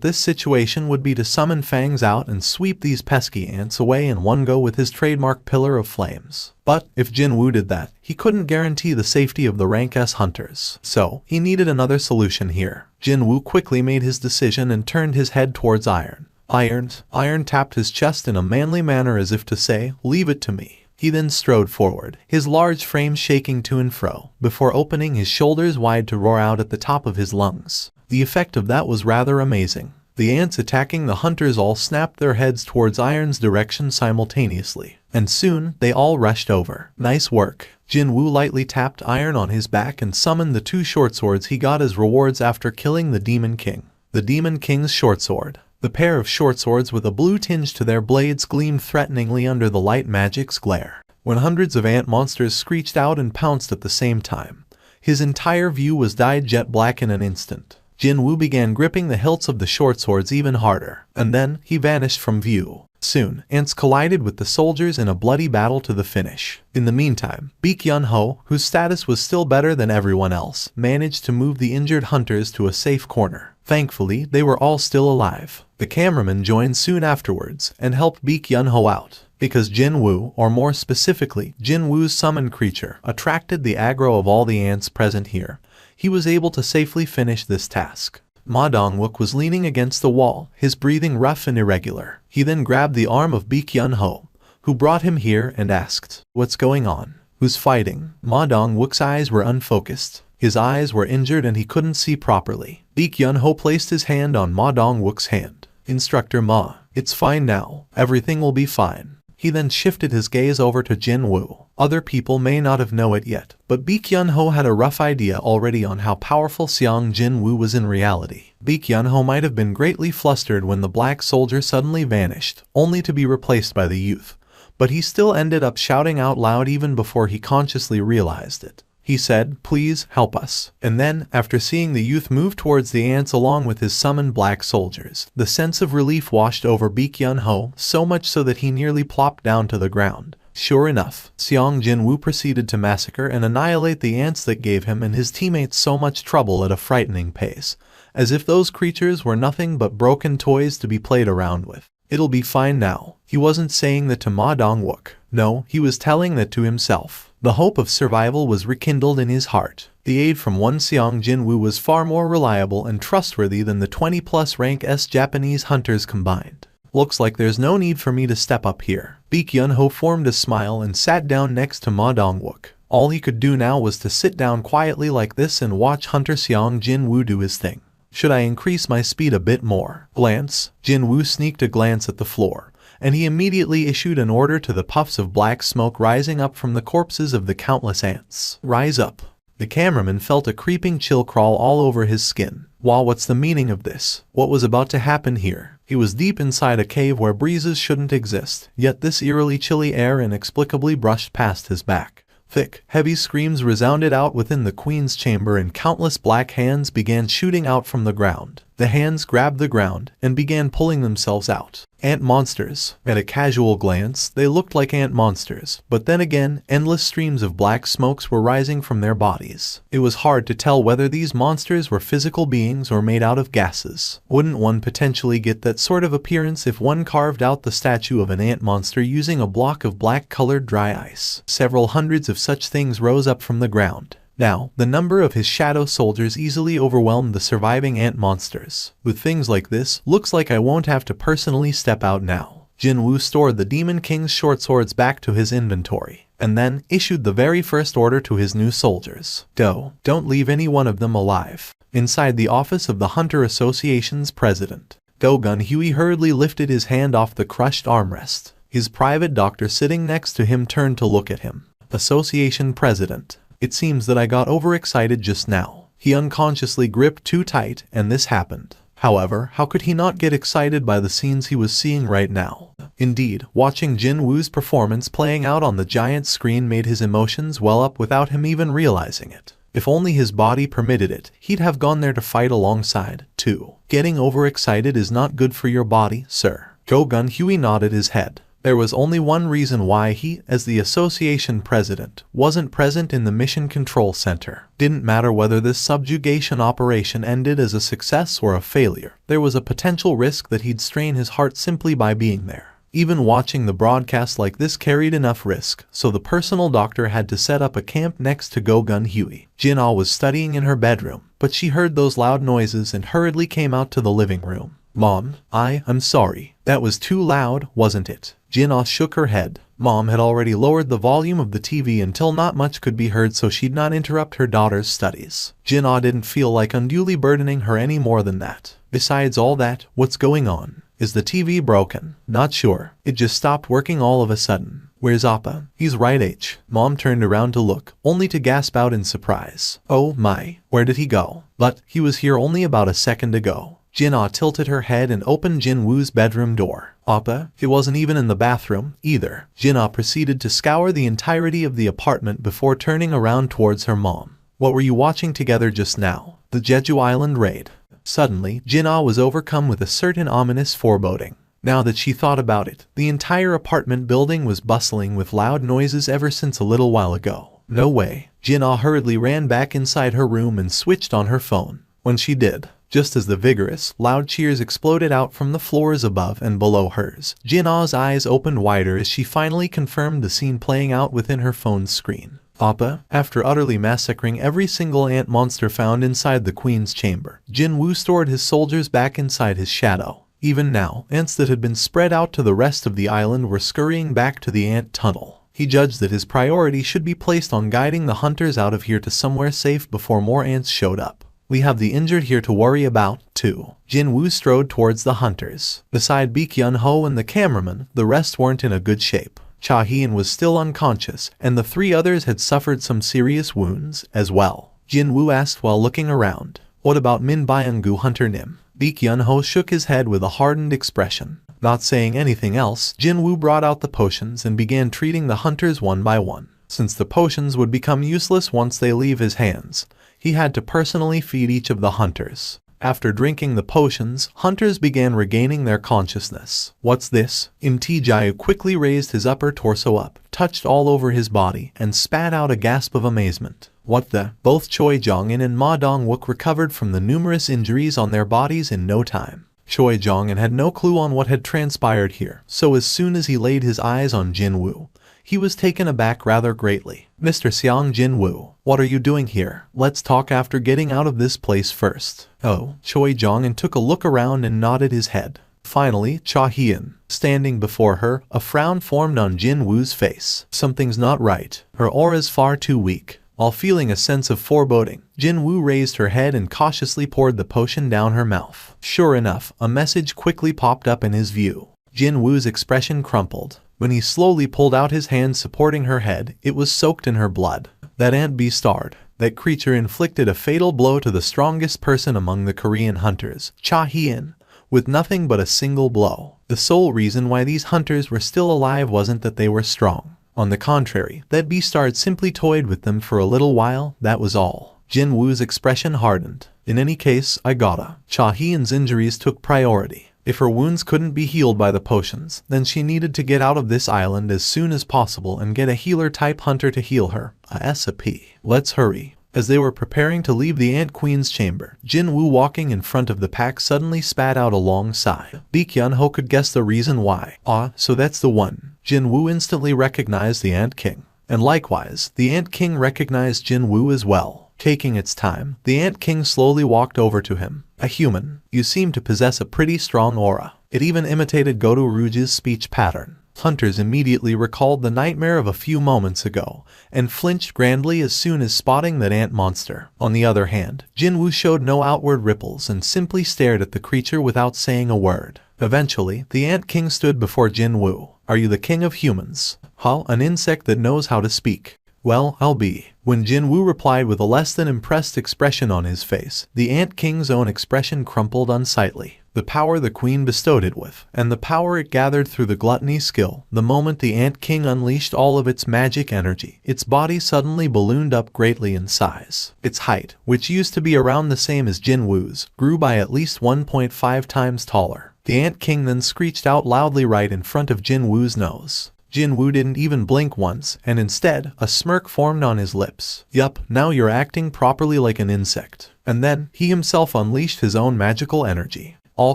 this situation would be to summon Fangs out and sweep these pesky ants away in one go with his trademark Pillar of Flames. But if Jinwoo did that, he couldn't guarantee the safety of the rank S hunters. So, he needed another solution here. Jinwoo quickly made his decision and turned his head towards Iron. Iron tapped his chest in a manly manner as if to say, "Leave it to me." He then strode forward, his large frame shaking to and fro, before opening his shoulders wide to roar out at the top of his lungs. The effect of that was rather amazing. The ants attacking the hunters all snapped their heads towards Iron's direction simultaneously, and soon they all rushed over. Nice work. Jinwoo lightly tapped Iron on his back and summoned the two short swords he got as rewards after killing the Demon King. The Demon King's short sword. The pair of short swords with a blue tinge to their blades gleamed threateningly under the light magic's glare. When hundreds of ant monsters screeched out and pounced at the same time, his entire view was dyed jet black in an instant. Jinwoo began gripping the hilts of the short swords even harder, and then he vanished from view. Soon, ants collided with the soldiers in a bloody battle to the finish. In the meantime, Baek Yun-ho, whose status was still better than everyone else, managed to move the injured hunters to a safe corner. Thankfully, they were all still alive. The cameraman joined soon afterwards and helped Baek Yun-ho out. Because Jinwoo, or more specifically, Jinwoo's summoned creature, attracted the aggro of all the ants present here, he was able to safely finish this task. Ma Dong-wook was leaning against the wall, his breathing rough and irregular. He then grabbed the arm of Baek Yun-ho, who brought him here, and asked, "What's going on? Who's fighting?" Ma Dong-wook's eyes were unfocused. His eyes were injured and he couldn't see properly. Baek Yun-ho placed his hand on Ma Dong-wook's hand. "Instructor Ma, it's fine now. Everything will be fine." He then shifted his gaze over to Jinwoo. Other people may not have known it yet, but Baek Yun-ho had a rough idea already on how powerful Sung Jinwoo was in reality. Baek Yun-ho might have been greatly flustered when the black soldier suddenly vanished, only to be replaced by the youth. But he still ended up shouting out loud even before he consciously realized it. He said, "Please, help us." And then, after seeing the youth move towards the ants along with his summoned black soldiers, the sense of relief washed over Baek Yun-ho, so much so that he nearly plopped down to the ground. Sure enough, Sung Jinwoo proceeded to massacre and annihilate the ants that gave him and his teammates so much trouble at a frightening pace, as if those creatures were nothing but broken toys to be played around with. "It'll be fine now." He wasn't saying that to Ma Dong-wook. No, he was telling that to himself. The hope of survival was rekindled in his heart. The aid from one Sung Jinwoo was far more reliable and trustworthy than the 20+ rank S Japanese hunters combined. "Looks like there's no need for me to step up here." Baek Yun-ho formed a smile and sat down next to Ma Dong-wook. All he could do now was to sit down quietly like this and watch Hunter Sung Jinwoo do his thing. "Should I increase my speed a bit more?" Glance. Jinwoo sneaked a glance at the floor, and he immediately issued an order to the puffs of black smoke rising up from the corpses of the countless ants. "Rise up." The cameraman felt a creeping chill crawl all over his skin. Wow, what's the meaning of this? What was about to happen here? He was deep inside a cave where breezes shouldn't exist, yet this eerily chilly air inexplicably brushed past his back. Thick, heavy screams resounded out within the queen's chamber and countless black hands began shooting out from the ground. The hands grabbed the ground and began pulling themselves out. Ant monsters. At a casual glance, they looked like ant monsters, but then again, endless streams of black smokes were rising from their bodies. It was hard to tell whether these monsters were physical beings or made out of gases. Wouldn't one potentially get that sort of appearance if one carved out the statue of an ant monster using a block of black-colored dry ice? Several hundreds of such things rose up from the ground. Now, the number of his shadow soldiers easily overwhelmed the surviving ant monsters. With things like this, looks like I won't have to personally step out now. Jinwoo stored the Demon King's short swords back to his inventory, and then issued the very first order to his new soldiers. Don't leave any one of them alive. Inside the office of the Hunter Association's president, Gun Huey hurriedly lifted his hand off the crushed armrest. His private doctor sitting next to him turned to look at him. Association president. It seems that I got overexcited just now. He unconsciously gripped too tight, and this happened. However, how could he not get excited by the scenes he was seeing right now? Indeed, watching Jinwoo's performance playing out on the giant screen made his emotions well up without him even realizing it. If only his body permitted it, he'd have gone there to fight alongside, too. Getting overexcited is not good for your body, sir. Gun Huey nodded his head. There was only one reason why he, as the association president, wasn't present in the mission control center. Didn't matter whether this subjugation operation ended as a success or a failure. There was a potential risk that he'd strain his heart simply by being there. Even watching the broadcast like this carried enough risk, so the personal doctor had to set up a camp next to Gun Huey. Jin-ah was studying in her bedroom, but she heard those loud noises and hurriedly came out to the living room. Mom, I'm sorry. That was too loud, wasn't it? Jin-ah shook her head. Mom had already lowered the volume of the TV until not much could be heard so she'd not interrupt her daughter's studies. Jin-ah didn't feel like unduly burdening her any more than that. Besides all that, what's going on? Is the TV broken? Not sure. It just stopped working all of a sudden. Where's Appa? He's right, H. Mom turned around to look, only to gasp out in surprise. Oh my, where did he go? But he was here only about a second ago. Jin-ah tilted her head and opened Jinwoo's bedroom door. Appa, it wasn't even in the bathroom, either. Jin-ah proceeded to scour the entirety of the apartment before turning around towards her mom. What were you watching together just now? The Jeju Island raid. Suddenly, Jin-ah was overcome with a certain ominous foreboding. Now that she thought about it, the entire apartment building was bustling with loud noises ever since a little while ago. No way. Jin-ah hurriedly ran back inside her room and switched on her phone. When she did, just as the vigorous, loud cheers exploded out from the floors above and below hers, Jin-ah's eyes opened wider as she finally confirmed the scene playing out within her phone's screen. Appa, after utterly massacring every single ant monster found inside the queen's chamber, Jinwoo stored his soldiers back inside his shadow. Even now, ants that had been spread out to the rest of the island were scurrying back to the ant tunnel. He judged that his priority should be placed on guiding the hunters out of here to somewhere safe before more ants showed up. We have the injured here to worry about, too. Jinwoo strode towards the hunters. Beside Baek-yeon-ho and the cameraman, the rest weren't in a good shape. Cha-hyeon was still unconscious, and the three others had suffered some serious wounds, as well. Jinwoo asked while looking around. What about Min Byung-gu Hunter Nim? Baek-yeon-ho shook his head with a hardened expression. Not saying anything else, Jinwoo brought out the potions and began treating the hunters one by one. Since the potions would become useless once they leave his hands, he had to personally feed each of the hunters. After drinking the potions, hunters began regaining their consciousness. What's this? Im Tae-jae quickly raised his upper torso up, touched all over his body, and spat out a gasp of amazement. What the? Both Choi Jong-in and Ma Dong-wook recovered from the numerous injuries on their bodies in no time. Choi Jong-in had no clue on what had transpired here, so as soon as he laid his eyes on Jinwoo, he was taken aback rather greatly. Mr. Sung Jinwoo, what are you doing here? Let's talk after getting out of this place first. Oh, Choi Jong-in took a look around and nodded his head. Finally, Cha-hyeon, standing before her, a frown formed on Jinwoo's face. Something's not right. Her aura's far too weak. While feeling a sense of foreboding, Jinwoo raised her head and cautiously poured the potion down her mouth. Sure enough, a message quickly popped up in his view. Jinwoo's expression crumpled. When he slowly pulled out his hand supporting her head, it was soaked in her blood. That ant be starred. That creature inflicted a fatal blow to the strongest person among the Korean hunters, Cha Hien, with nothing but a single blow. The sole reason why these hunters were still alive wasn't that they were strong. On the contrary, that beast had simply toyed with them for a little while, that was all. Jinwoo's expression hardened. In any case, I gotta. Cha Hien's injuries took priority. If her wounds couldn't be healed by the potions, then she needed to get out of this island as soon as possible and get a healer-type hunter to heal her. A SAP. Let's hurry. As they were preparing to leave the Ant Queen's chamber, Jinwoo, walking in front of the pack, suddenly spat out a long sigh. Baekhyun-ho could guess the reason why. Ah, so that's the one. Jinwoo instantly recognized the Ant King. And likewise, the Ant King recognized Jinwoo as well. Taking its time, the Ant King slowly walked over to him. A human, you seem to possess a pretty strong aura. It even imitated Goto Ryuji's speech pattern. Hunters immediately recalled the nightmare of a few moments ago, and flinched grandly as soon as spotting that ant monster. On the other hand, Jinwoo showed no outward ripples and simply stared at the creature without saying a word. Eventually, the Ant King stood before Jinwoo. Are you the king of humans? Huh? An insect that knows how to speak. Well, I'll be. When Jinwoo replied with a less than impressed expression on his face, the Ant King's own expression crumpled unsightly. The power the queen bestowed it with, and the power it gathered through the gluttony skill. The moment the Ant King unleashed all of its magic energy, its body suddenly ballooned up greatly in size. Its height, which used to be around the same as Jinwoo's, grew by at least 1.5 times taller. The Ant King then screeched out loudly right in front of Jinwoo's nose. Jinwoo didn't even blink once, and instead, a smirk formed on his lips. Yup, now you're acting properly like an insect. And then, he himself unleashed his own magical energy. All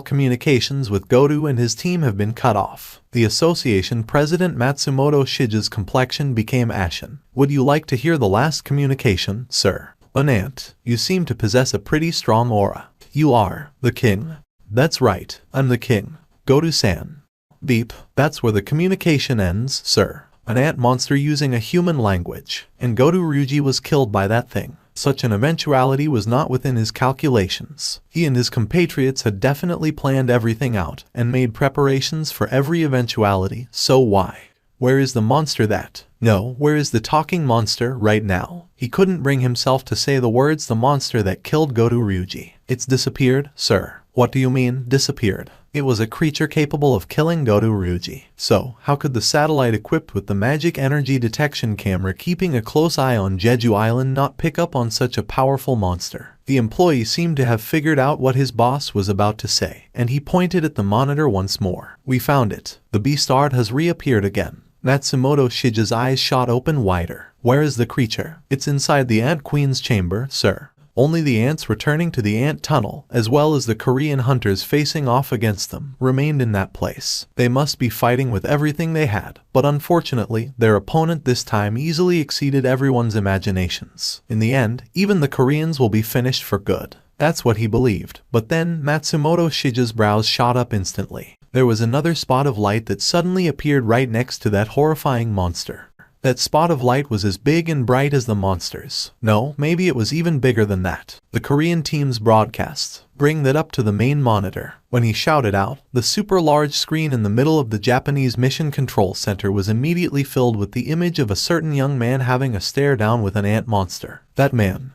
communications with Goto and his team have been cut off. The association president Matsumoto Shige's complexion became ashen. Would you like to hear the last communication, sir? An ant. You seem to possess a pretty strong aura. You are the king. That's right, I'm the king. Goto-san. Beep. That's where the communication ends, sir. An ant monster using a human language. And Goto Ryuji was killed by that thing. Such an eventuality was not within his calculations. He and his compatriots had definitely planned everything out and made preparations for every eventuality, so why? Where is the monster that? No, where is the talking monster right now? He couldn't bring himself to say the words, the monster that killed Goto Ryuji. It's disappeared, sir. What do you mean, disappeared? It was a creature capable of killing Goto Ryuji. So, how could the satellite equipped with the magic energy detection camera keeping a close eye on Jeju Island not pick up on such a powerful monster? The employee seemed to have figured out what his boss was about to say, and he pointed at the monitor once more. We found it. The beast art has reappeared again. Matsumoto Shige's eyes shot open wider. Where is the creature? It's inside the Ant Queen's chamber, sir. Only the ants returning to the ant tunnel, as well as the Korean hunters facing off against them, remained in that place. They must be fighting with everything they had, but unfortunately, their opponent this time easily exceeded everyone's imaginations. In the end, even the Koreans will be finished for good. That's what he believed. But then, Matsumoto Shige's brows shot up instantly. There was another spot of light that suddenly appeared right next to that horrifying monster. That spot of light was as big and bright as the monsters. No, maybe it was even bigger than that. The Korean team's broadcasts. Bring that up to the main monitor. When he shouted out, the super large screen in the middle of the Japanese Mission Control Center was immediately filled with the image of a certain young man having a stare down with an ant monster. That man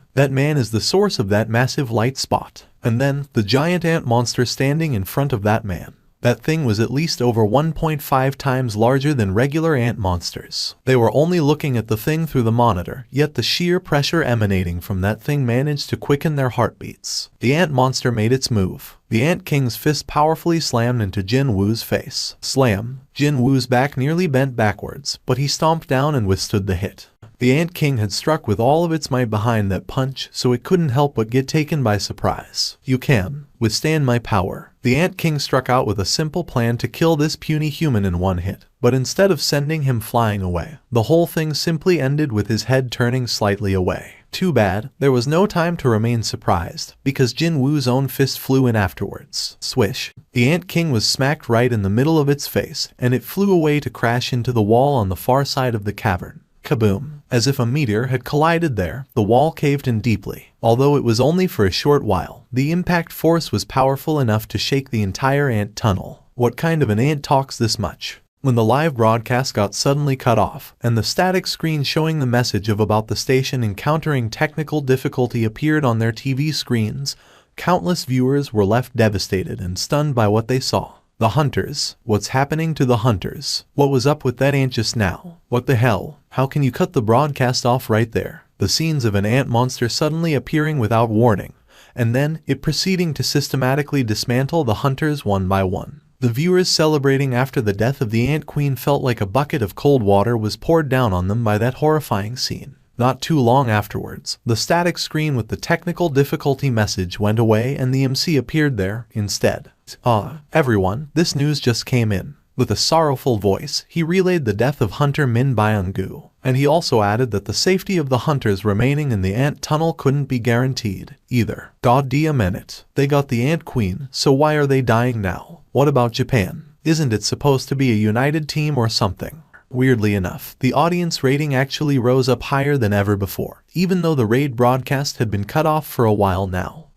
is the source of that massive light spot. And then, the giant ant monster standing in front of that man. That thing was at least over 1.5 times larger than regular ant monsters. They were only looking at the thing through the monitor, yet the sheer pressure emanating from that thing managed to quicken their heartbeats. The ant monster made its move. The Ant King's fist powerfully slammed into Jinwoo's face. Slam. Jinwoo's back nearly bent backwards, but he stomped down and withstood the hit. The Ant King had struck with all of its might behind that punch, so it couldn't help but get taken by surprise. You can withstand my power. The Ant King struck out with a simple plan to kill this puny human in one hit. But instead of sending him flying away, the whole thing simply ended with his head turning slightly away. Too bad, there was no time to remain surprised, because Jinwoo's own fist flew in afterwards. Swish. The Ant King was smacked right in the middle of its face, and it flew away to crash into the wall on the far side of the cavern. Kaboom. As if a meteor had collided there, the wall caved in deeply. Although it was only for a short while, the impact force was powerful enough to shake the entire ant tunnel. What kind of an ant talks this much? When the live broadcast got suddenly cut off, and the static screen showing the message of about the station encountering technical difficulty appeared on their TV screens, countless viewers were left devastated and stunned by what they saw. The hunters. What's happening to the hunters? What was up with that ant just now? What the hell? How can you cut the broadcast off right there? The scenes of an ant monster suddenly appearing without warning, and then it proceeding to systematically dismantle the hunters one by one. The viewers celebrating after the death of the Ant Queen felt like a bucket of cold water was poured down on them by that horrifying scene. Not too long afterwards, the static screen with the technical difficulty message went away and the MC appeared there instead. Everyone, this news just came in. With a sorrowful voice, he relayed the death of Hunter Min Byung-gu, and he also added that the safety of the hunters remaining in the ant tunnel couldn't be guaranteed, either. God damn it. They got the Ant Queen, so why are they dying now? What about Japan? Isn't it supposed to be a united team or something? Weirdly enough, the audience rating actually rose up higher than ever before, even though the raid broadcast had been cut off for a while now.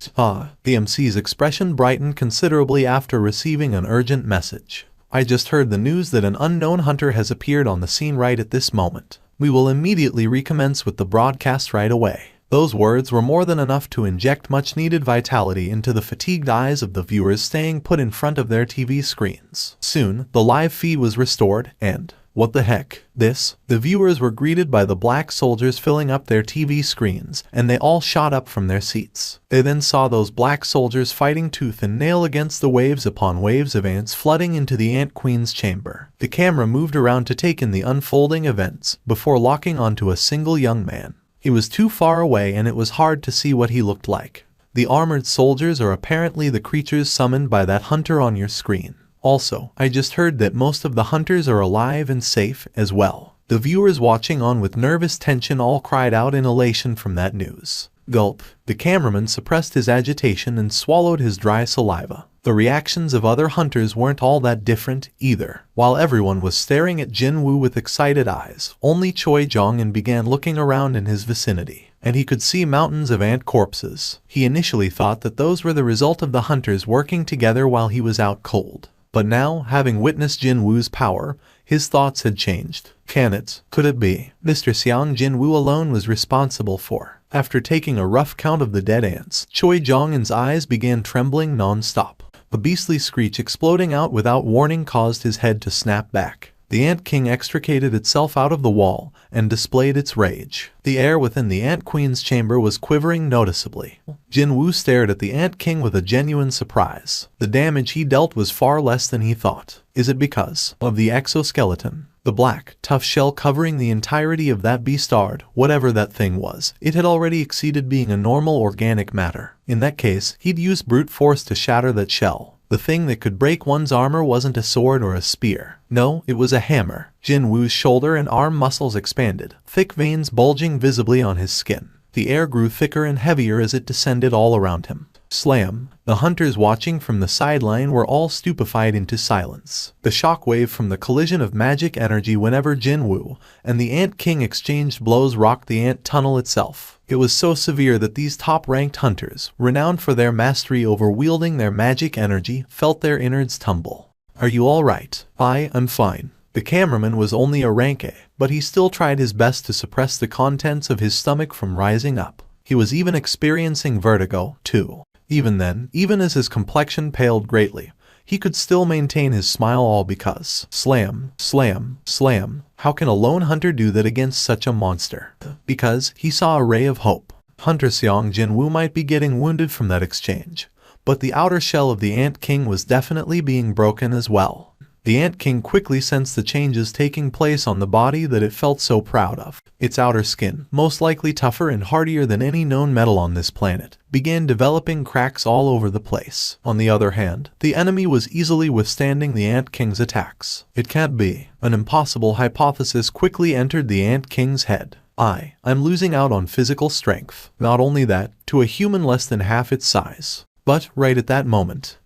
The MC's expression brightened considerably after receiving an urgent message. I just heard the news that an unknown hunter has appeared on the scene right at this moment. We will immediately recommence with the broadcast right away. Those words were more than enough to inject much-needed vitality into the fatigued eyes of the viewers staying put in front of their TV screens. Soon, the live feed was restored, and what the heck? The viewers were greeted by the black soldiers filling up their TV screens, and they all shot up from their seats. They then saw those black soldiers fighting tooth and nail against the waves upon waves of ants flooding into the Ant Queen's chamber. The camera moved around to take in the unfolding events, before locking onto a single young man. He was too far away and it was hard to see what he looked like. The armored soldiers are apparently the creatures summoned by that hunter on your screen. Also, I just heard that most of the hunters are alive and safe as well. The viewers watching on with nervous tension all cried out in elation from that news. Gulp. The cameraman suppressed his agitation and swallowed his dry saliva. The reactions of other hunters weren't all that different either. While everyone was staring at Jinwoo with excited eyes, only Choi Jong-un began looking around in his vicinity, and he could see mountains of ant corpses. He initially thought that those were the result of the hunters working together while he was out cold. But now, having witnessed Jinwoo's power, his thoughts had changed. Could it be? Mr. Sung Jinwoo alone was responsible for. After taking a rough count of the dead ants, Choi Jong-un's eyes began trembling non-stop. A beastly screech exploding out without warning caused his head to snap back. The Ant King extricated itself out of the wall and displayed its rage. The air within the Ant Queen's chamber was quivering noticeably. Jinwoo stared at the Ant King with a genuine surprise. The damage he dealt was far less than he thought. Is it because of the exoskeleton? The black, tough shell covering the entirety of that beastard, whatever that thing was, it had already exceeded being a normal organic matter. In that case, he'd use brute force to shatter that shell. The thing that could break one's armor wasn't a sword or a spear. No, it was a hammer. Jinwoo's shoulder and arm muscles expanded, thick veins bulging visibly on his skin. The air grew thicker and heavier as it descended all around him. Slam. The hunters watching from the sideline were all stupefied into silence. The shockwave from the collision of magic energy whenever Jinwoo and the Ant King exchanged blows rocked the ant tunnel itself. It was so severe that these top-ranked hunters, renowned for their mastery over wielding their magic energy, felt their innards tumble. Are you all right? I'm fine. The cameraman was only a rank A, but he still tried his best to suppress the contents of his stomach from rising up. He was even experiencing vertigo, too. Even then, even as his complexion paled greatly, he could still maintain his smile, all because slam, slam, slam. How can a lone hunter do that against such a monster? Because he saw a ray of hope. Hunter Sung Jinwoo might be getting wounded from that exchange, but the outer shell of the Ant King was definitely being broken as well. The Ant King quickly sensed the changes taking place on the body that it felt so proud of. Its outer skin, most likely tougher and hardier than any known metal on this planet, began developing cracks all over the place. On the other hand, the enemy was easily withstanding the Ant King's attacks. It can't be. An impossible hypothesis quickly entered the Ant King's head. I'm losing out on physical strength. Not only that, to a human less than half its size. But, right at that moment,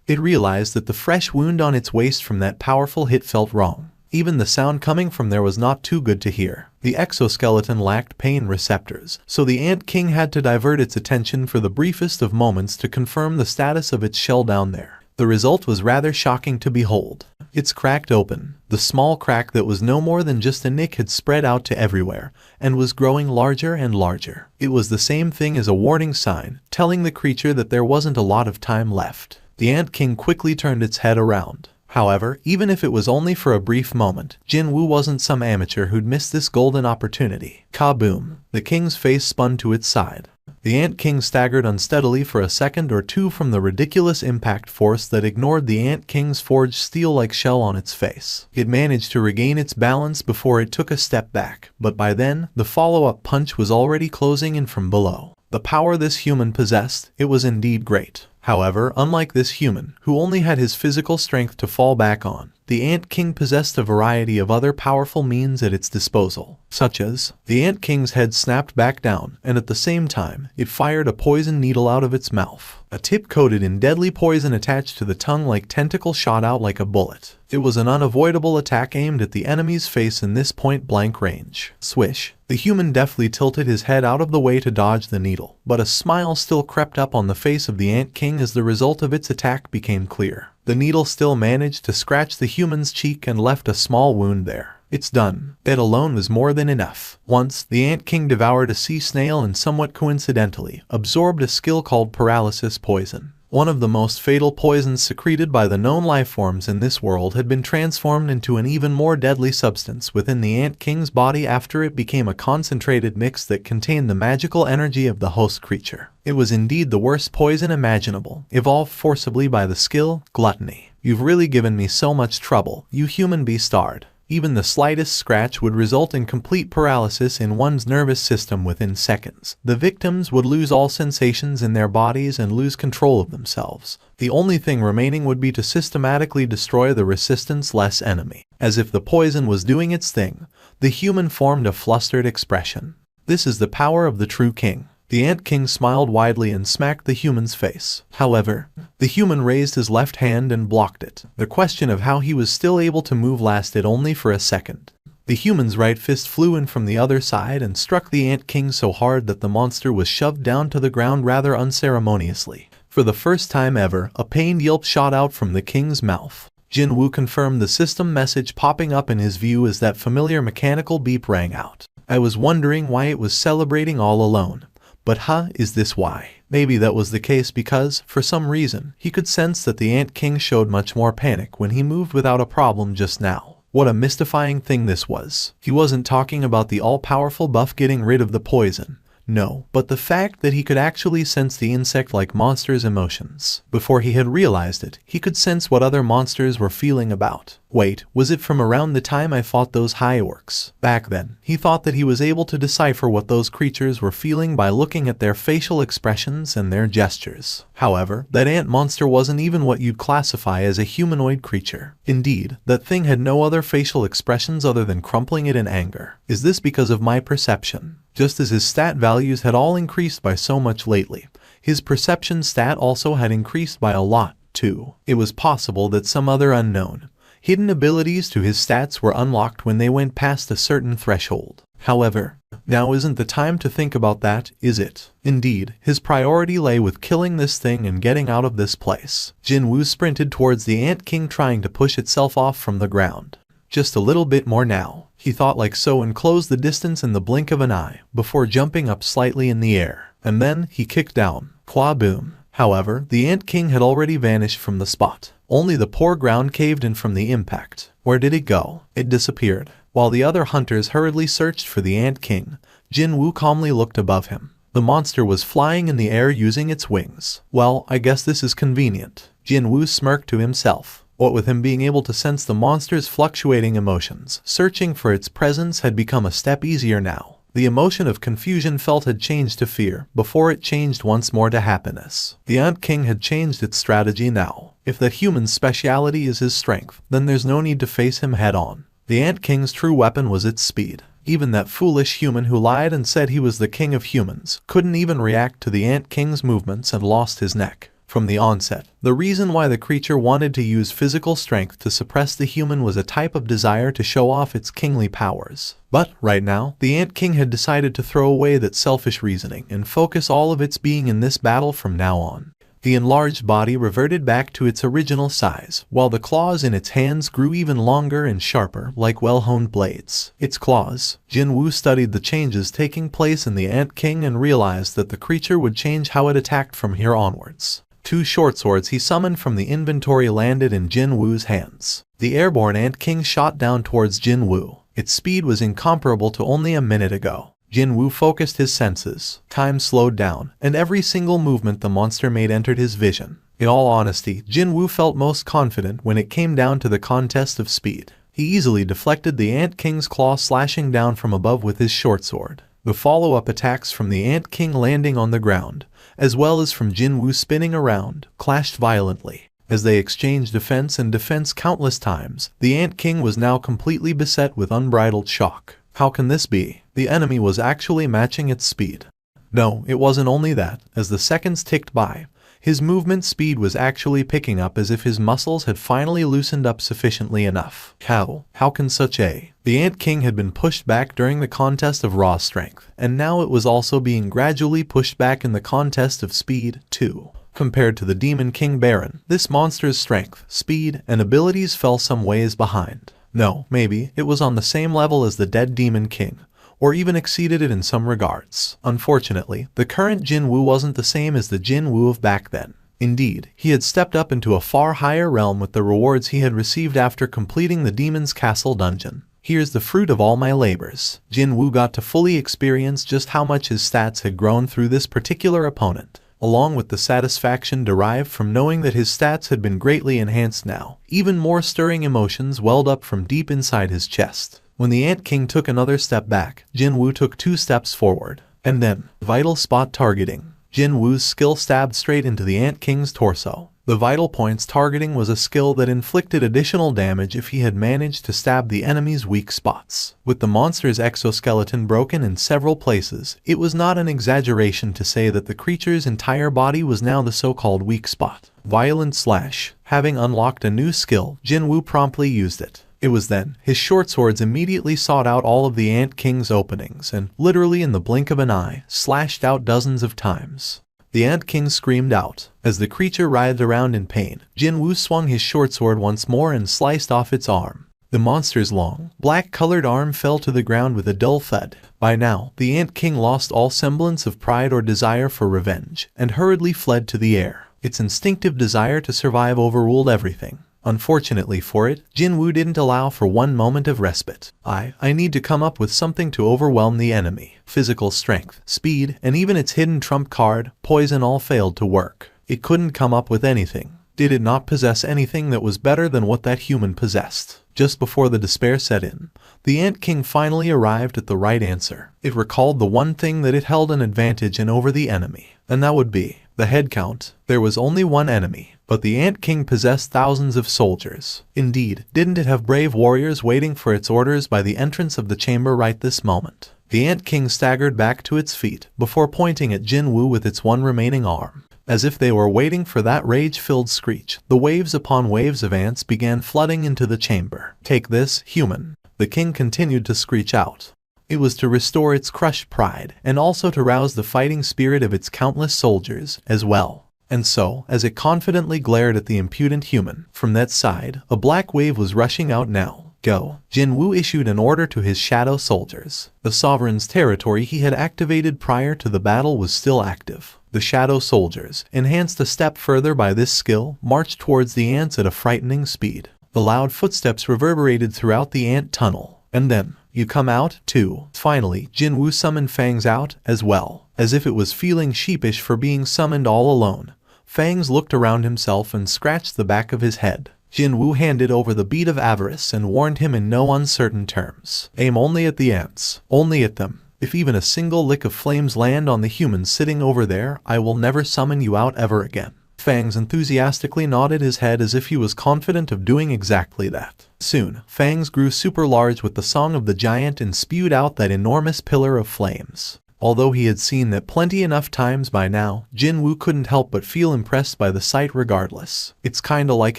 it realized that the fresh wound on its waist from that powerful hit felt wrong. Even the sound coming from there was not too good to hear. The exoskeleton lacked pain receptors, so the Ant King had to divert its attention for the briefest of moments to confirm the status of its shell down there. The result was rather shocking to behold. It's cracked open. The small crack that was no more than just a nick had spread out to everywhere, and was growing larger and larger. It was the same thing as a warning sign, telling the creature that there wasn't a lot of time left. The Ant King quickly turned its head around. However, even if it was only for a brief moment, Jinwoo wasn't some amateur who'd missed this golden opportunity. Kaboom! The king's face spun to its side. The Ant King staggered unsteadily for a second or two from the ridiculous impact force that ignored the Ant King's forged steel-like shell on its face. It managed to regain its balance before it took a step back, but by then, the follow-up punch was already closing in from below. The power this human possessed, it was indeed great. However, unlike this human, who only had his physical strength to fall back on, the Ant King possessed a variety of other powerful means at its disposal, such as, the Ant King's head snapped back down, and at the same time, it fired a poison needle out of its mouth. A tip coated in deadly poison attached to the tongue-like tentacle shot out like a bullet. It was an unavoidable attack aimed at the enemy's face in this point-blank range. Swish! The human deftly tilted his head out of the way to dodge the needle, but a smile still crept up on the face of the Ant King as the result of its attack became clear. The needle still managed to scratch the human's cheek and left a small wound there. It's done. That alone was more than enough. Once, the Ant King devoured a sea snail and somewhat coincidentally, absorbed a skill called paralysis poison. One of the most fatal poisons secreted by the known lifeforms in this world had been transformed into an even more deadly substance within the Ant King's body after it became a concentrated mix that contained the magical energy of the host creature. It was indeed the worst poison imaginable, evolved forcibly by the skill, gluttony. You've really given me so much trouble, you human bastard. Even the slightest scratch would result in complete paralysis in one's nervous system within seconds. The victims would lose all sensations in their bodies and lose control of themselves. The only thing remaining would be to systematically destroy the resistance-less enemy. As if the poison was doing its thing, the human formed a flustered expression. This is the power of the true king. The Ant King smiled widely and smacked the human's face. However, the human raised his left hand and blocked it. The question of how he was still able to move lasted only for a second. The human's right fist flew in from the other side and struck the Ant King so hard that the monster was shoved down to the ground rather unceremoniously. For the first time ever, a pained yelp shot out from the king's mouth. Jinwoo confirmed the system message popping up in his view as that familiar mechanical beep rang out. I was wondering why it was celebrating all alone. But is this why? Maybe that was the case because, for some reason, he could sense that the Ant King showed much more panic when he moved without a problem just now. What a mystifying thing this was. He wasn't talking about the all-powerful buff getting rid of the poison. No, but the fact that he could actually sense the insect-like monster's emotions. Before he had realized it, he could sense what other monsters were feeling about. Wait, was it from around the time I fought those high orcs? Back then, he thought that he was able to decipher what those creatures were feeling by looking at their facial expressions and their gestures. However, that ant monster wasn't even what you'd classify as a humanoid creature. Indeed, that thing had no other facial expressions other than crumpling it in anger. Is this because of my perception? Just as his stat values had all increased by so much lately, his perception stat also had increased by a lot, too. It was possible that some other unknown, hidden abilities to his stats were unlocked when they went past a certain threshold. However, now isn't the time to think about that, is it? Indeed, his priority lay with killing this thing and getting out of this place. Jinwoo sprinted towards the Ant King trying to push itself off from the ground. Just a little bit more now, he thought like so and closed the distance in the blink of an eye, before jumping up slightly in the air. And then, he kicked down. Qua-boom. However, the Ant King had already vanished from the spot. Only the poor ground caved in from the impact. Where did it go? It disappeared. While the other hunters hurriedly searched for the Ant King, Jinwoo calmly looked above him. The monster was flying in the air using its wings. Well, I guess this is convenient. Jinwoo smirked to himself. What with him being able to sense the monster's fluctuating emotions, searching for its presence had become a step easier now. The emotion of confusion felt had changed to fear, before it changed once more to happiness. The Ant King had changed its strategy now. If that human's speciality is his strength, then there's no need to face him head-on. The Ant King's true weapon was its speed. Even that foolish human who lied and said he was the king of humans couldn't even react to the Ant King's movements and lost his neck. From the onset, the reason why the creature wanted to use physical strength to suppress the human was a type of desire to show off its kingly powers. But, right now, the Ant King had decided to throw away that selfish reasoning and focus all of its being in this battle from now on. The enlarged body reverted back to its original size, while the claws in its hands grew even longer and sharper, like well-honed blades. Its claws. Jinwoo studied the changes taking place in the Ant King and realized that the creature would change how it attacked from here onwards. 2 short swords he summoned from the inventory landed in Jinwoo's hands. The airborne Ant King shot down towards Jinwoo. Its speed was incomparable to only a minute ago. Jinwoo focused his senses. Time slowed down, and every single movement the monster made entered his vision. In all honesty, Jinwoo felt most confident when it came down to the contest of speed. He easily deflected the Ant King's claw slashing down from above with his short sword. The follow-up attacks from the Ant King landing on the ground, as well as from Jinwoo spinning around, clashed violently. As they exchanged defense and defense countless times, the Ant King was now completely beset with unbridled shock. How can this be? The enemy was actually matching its speed. No, it wasn't only that. As the seconds ticked by, his movement speed was actually picking up as if his muscles had finally loosened up sufficiently enough. How can such a... The Ant King had been pushed back during the contest of raw strength, and now it was also being gradually pushed back in the contest of speed, too. Compared to the Demon King Baron, this monster's strength, speed, and abilities fell some ways behind. No, maybe it was on the same level as the dead Demon King, or even exceeded it in some regards. Unfortunately, the current Jinwoo wasn't the same as the Jinwoo of back then. Indeed, he had stepped up into a far higher realm with the rewards he had received after completing the Demon's Castle dungeon. Here's the fruit of all my labors. Jinwoo got to fully experience just how much his stats had grown through this particular opponent, along with the satisfaction derived from knowing that his stats had been greatly enhanced now. Even more stirring emotions welled up from deep inside his chest. When the Ant King took another step back, Jinwoo took 2 steps forward. And then, vital spot targeting. Jinwoo's skill stabbed straight into the Ant King's torso. The vital points targeting was a skill that inflicted additional damage if he had managed to stab the enemy's weak spots. With the monster's exoskeleton broken in several places, it was not an exaggeration to say that the creature's entire body was now the so-called weak spot. Violent Slash. Having unlocked a new skill, Jinwoo promptly used it. It was then, his short swords immediately sought out all of the Ant King's openings and, literally in the blink of an eye, slashed out dozens of times. The Ant King screamed out. As the creature writhed around in pain, Jinwoo swung his short sword once more and sliced off its arm. The monster's long, black-colored arm fell to the ground with a dull thud. By now, the Ant King lost all semblance of pride or desire for revenge, and hurriedly fled to the air. Its instinctive desire to survive overruled everything. Unfortunately for it, Jinwoo didn't allow for one moment of respite. I need to come up with something to overwhelm the enemy. Physical strength, speed, and even its hidden trump card, poison all failed to work. It couldn't come up with anything. Did it not possess anything that was better than what that human possessed? Just before the despair set in, the Ant King finally arrived at the right answer. It recalled the one thing that it held an advantage in over the enemy, and that would be the head count. There was only one enemy, but the Ant King possessed thousands of soldiers. Indeed, didn't it have brave warriors waiting for its orders by the entrance of the chamber right this moment? The Ant King staggered back to its feet, before pointing at Jinwoo with its one remaining arm. As if they were waiting for that rage-filled screech, the waves upon waves of ants began flooding into the chamber. Take this, human. The king continued to screech out. It was to restore its crushed pride, and also to rouse the fighting spirit of its countless soldiers, as well. And so, as it confidently glared at the impudent human, from that side, a black wave was rushing out now. Go. Jinwoo issued an order to his shadow soldiers. The sovereign's territory he had activated prior to the battle was still active. The shadow soldiers, enhanced a step further by this skill, marched towards the ants at a frightening speed. The loud footsteps reverberated throughout the ant tunnel. And then, you come out, too. Finally, Jinwoo summoned Fangs out, as well. As if it was feeling sheepish for being summoned all alone, Fangs looked around himself and scratched the back of his head. Jinwoo handed over the bead of avarice and warned him in no uncertain terms. Aim only at the ants. Only at them. If even a single lick of flames land on the humans sitting over there, I will never summon you out ever again. Fangs enthusiastically nodded his head as if he was confident of doing exactly that. Soon, Fangs grew super large with the song of the giant and spewed out that enormous pillar of flames. Although he had seen that plenty enough times by now, Jinwoo couldn't help but feel impressed by the sight regardless. It's kinda like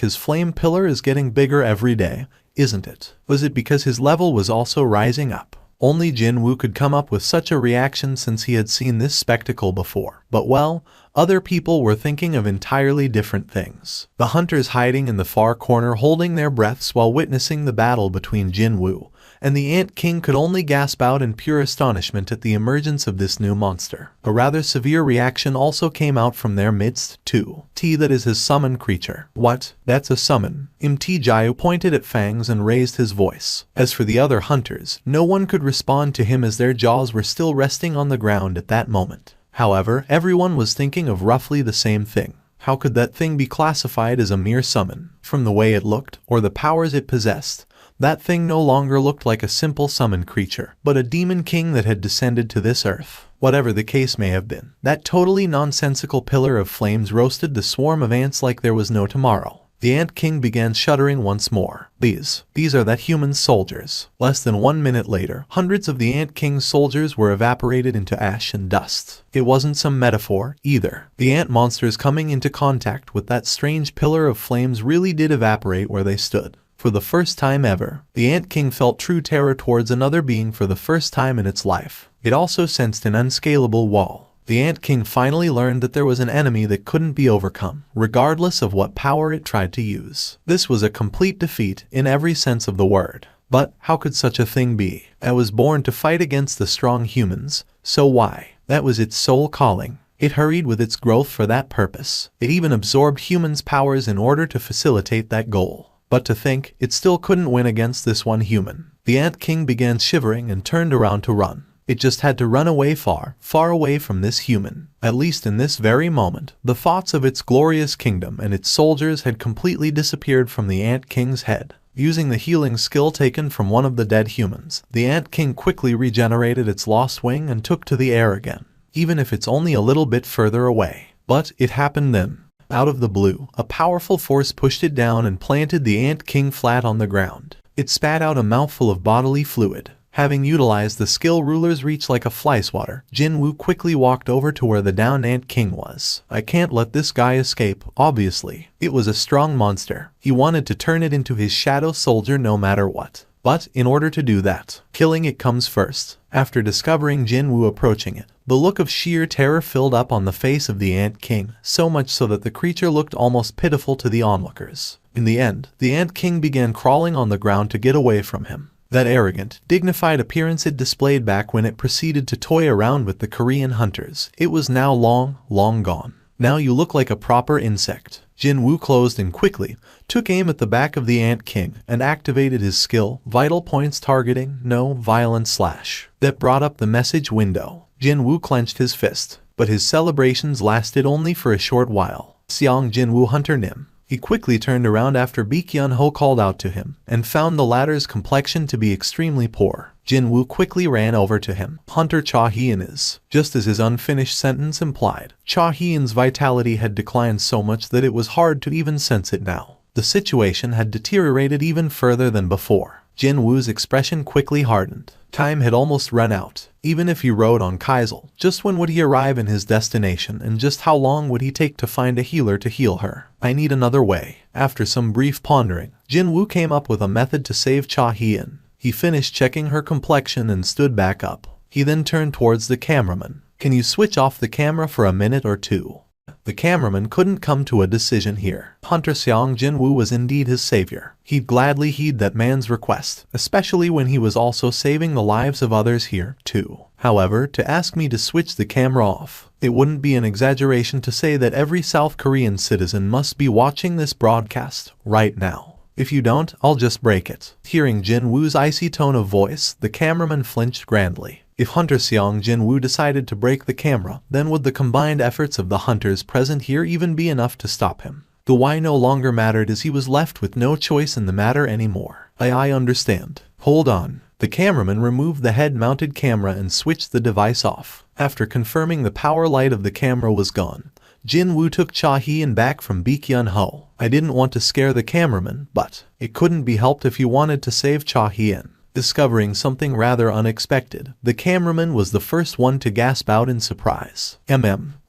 his flame pillar is getting bigger every day, isn't it? Was it because his level was also rising up? Only Jinwoo could come up with such a reaction since he had seen this spectacle before. But well, other people were thinking of entirely different things. The hunters hiding in the far corner holding their breaths while witnessing the battle between Jinwoo and the Ant King could only gasp out in pure astonishment at the emergence of this new monster. A rather severe reaction also came out from their midst, too. That is his summon creature. What? That's a summon? Jiu pointed at Fangs and raised his voice. As for the other hunters, no one could respond to him as their jaws were still resting on the ground at that moment. However, everyone was thinking of roughly the same thing. How could that thing be classified as a mere summon? From the way it looked, or the powers it possessed, that thing no longer looked like a simple summon creature, but a demon king that had descended to this earth. Whatever the case may have been, that totally nonsensical pillar of flames roasted the swarm of ants like there was no tomorrow. The Ant King began shuddering once more. These are that human soldiers. Less than 1 minute later, hundreds of the Ant King's soldiers were evaporated into ash and dust. It wasn't some metaphor, either. The ant monsters coming into contact with that strange pillar of flames really did evaporate where they stood. For the first time ever, the Ant King felt true terror towards another being for the first time in its life. It also sensed an unscalable wall. The Ant King finally learned that there was an enemy that couldn't be overcome, regardless of what power it tried to use. This was a complete defeat in every sense of the word. But how could such a thing be? It was born to fight against the strong humans, so why? That was its sole calling. It hurried with its growth for that purpose. It even absorbed humans' powers in order to facilitate that goal. But to think, it still couldn't win against this one human. The Ant King began shivering and turned around to run. It just had to run away far, far away from this human. At least in this very moment, the thoughts of its glorious kingdom and its soldiers had completely disappeared from the Ant King's head. Using the healing skill taken from one of the dead humans, the Ant King quickly regenerated its lost wing and took to the air again, even if it's only a little bit further away. But it happened then. Out of the blue, a powerful force pushed it down and planted the Ant King flat on the ground. It spat out a mouthful of bodily fluid. Having utilized the skill ruler's reach like a fly swatter, Jinwoo quickly walked over to where the downed Ant King was. I can't let this guy escape, obviously. It was a strong monster. He wanted to turn it into his shadow soldier no matter what. But in order to do that, killing it comes first. After discovering Jinwoo approaching it, the look of sheer terror filled up on the face of the Ant King, so much so that the creature looked almost pitiful to the onlookers. In the end, the Ant King began crawling on the ground to get away from him. That arrogant, dignified appearance it displayed back when it proceeded to toy around with the Korean hunters, it was now long, long gone. Now you look like a proper insect. Jinwoo closed in quickly, took aim at the back of the Ant King, and activated his skill, Vital Points Targeting, No Violent Slash. That brought up the message window. Jinwoo clenched his fist, but his celebrations lasted only for a short while. Sung Jinwoo Hunter Nim. He quickly turned around after Baekhyun-ho called out to him, and found the latter's complexion to be extremely poor. Jinwoo quickly ran over to him. Hunter Cha Hyun is. Just as his unfinished sentence implied, Cha Hyun's vitality had declined so much that it was hard to even sense it now. The situation had deteriorated even further than before. Jinwoo's expression quickly hardened. Time had almost run out. Even if he rode on Kaisel, just when would he arrive in his destination, and just how long would he take to find a healer to heal her? I need another way. After some brief pondering, Jinwoo came up with a method to save Cha Hyun. He finished checking her complexion and stood back up. He then turned towards the cameraman. Can you switch off the camera for a minute or two? The cameraman couldn't come to a decision here. Hunter Sung Jinwoo was indeed his savior. He'd gladly heed that man's request, especially when he was also saving the lives of others here, too. However, to ask me to switch the camera off, it wouldn't be an exaggeration to say that every South Korean citizen must be watching this broadcast right now. If you don't, I'll just break it. Hearing Jinwoo's icy tone of voice, the cameraman flinched grandly. If Hunter Sung Jinwoo decided to break the camera, then would the combined efforts of the hunters present here even be enough to stop him? The why no longer mattered as he was left with no choice in the matter anymore. I understand. Hold on. The cameraman removed the head-mounted camera and switched the device off. After confirming the power light of the camera was gone, Jinwoo took Cha Hyun back from Baekhyun-ho. I didn't want to scare the cameraman, but it couldn't be helped if he wanted to save Cha Hyun. Discovering something rather unexpected, the cameraman was the first one to gasp out in surprise.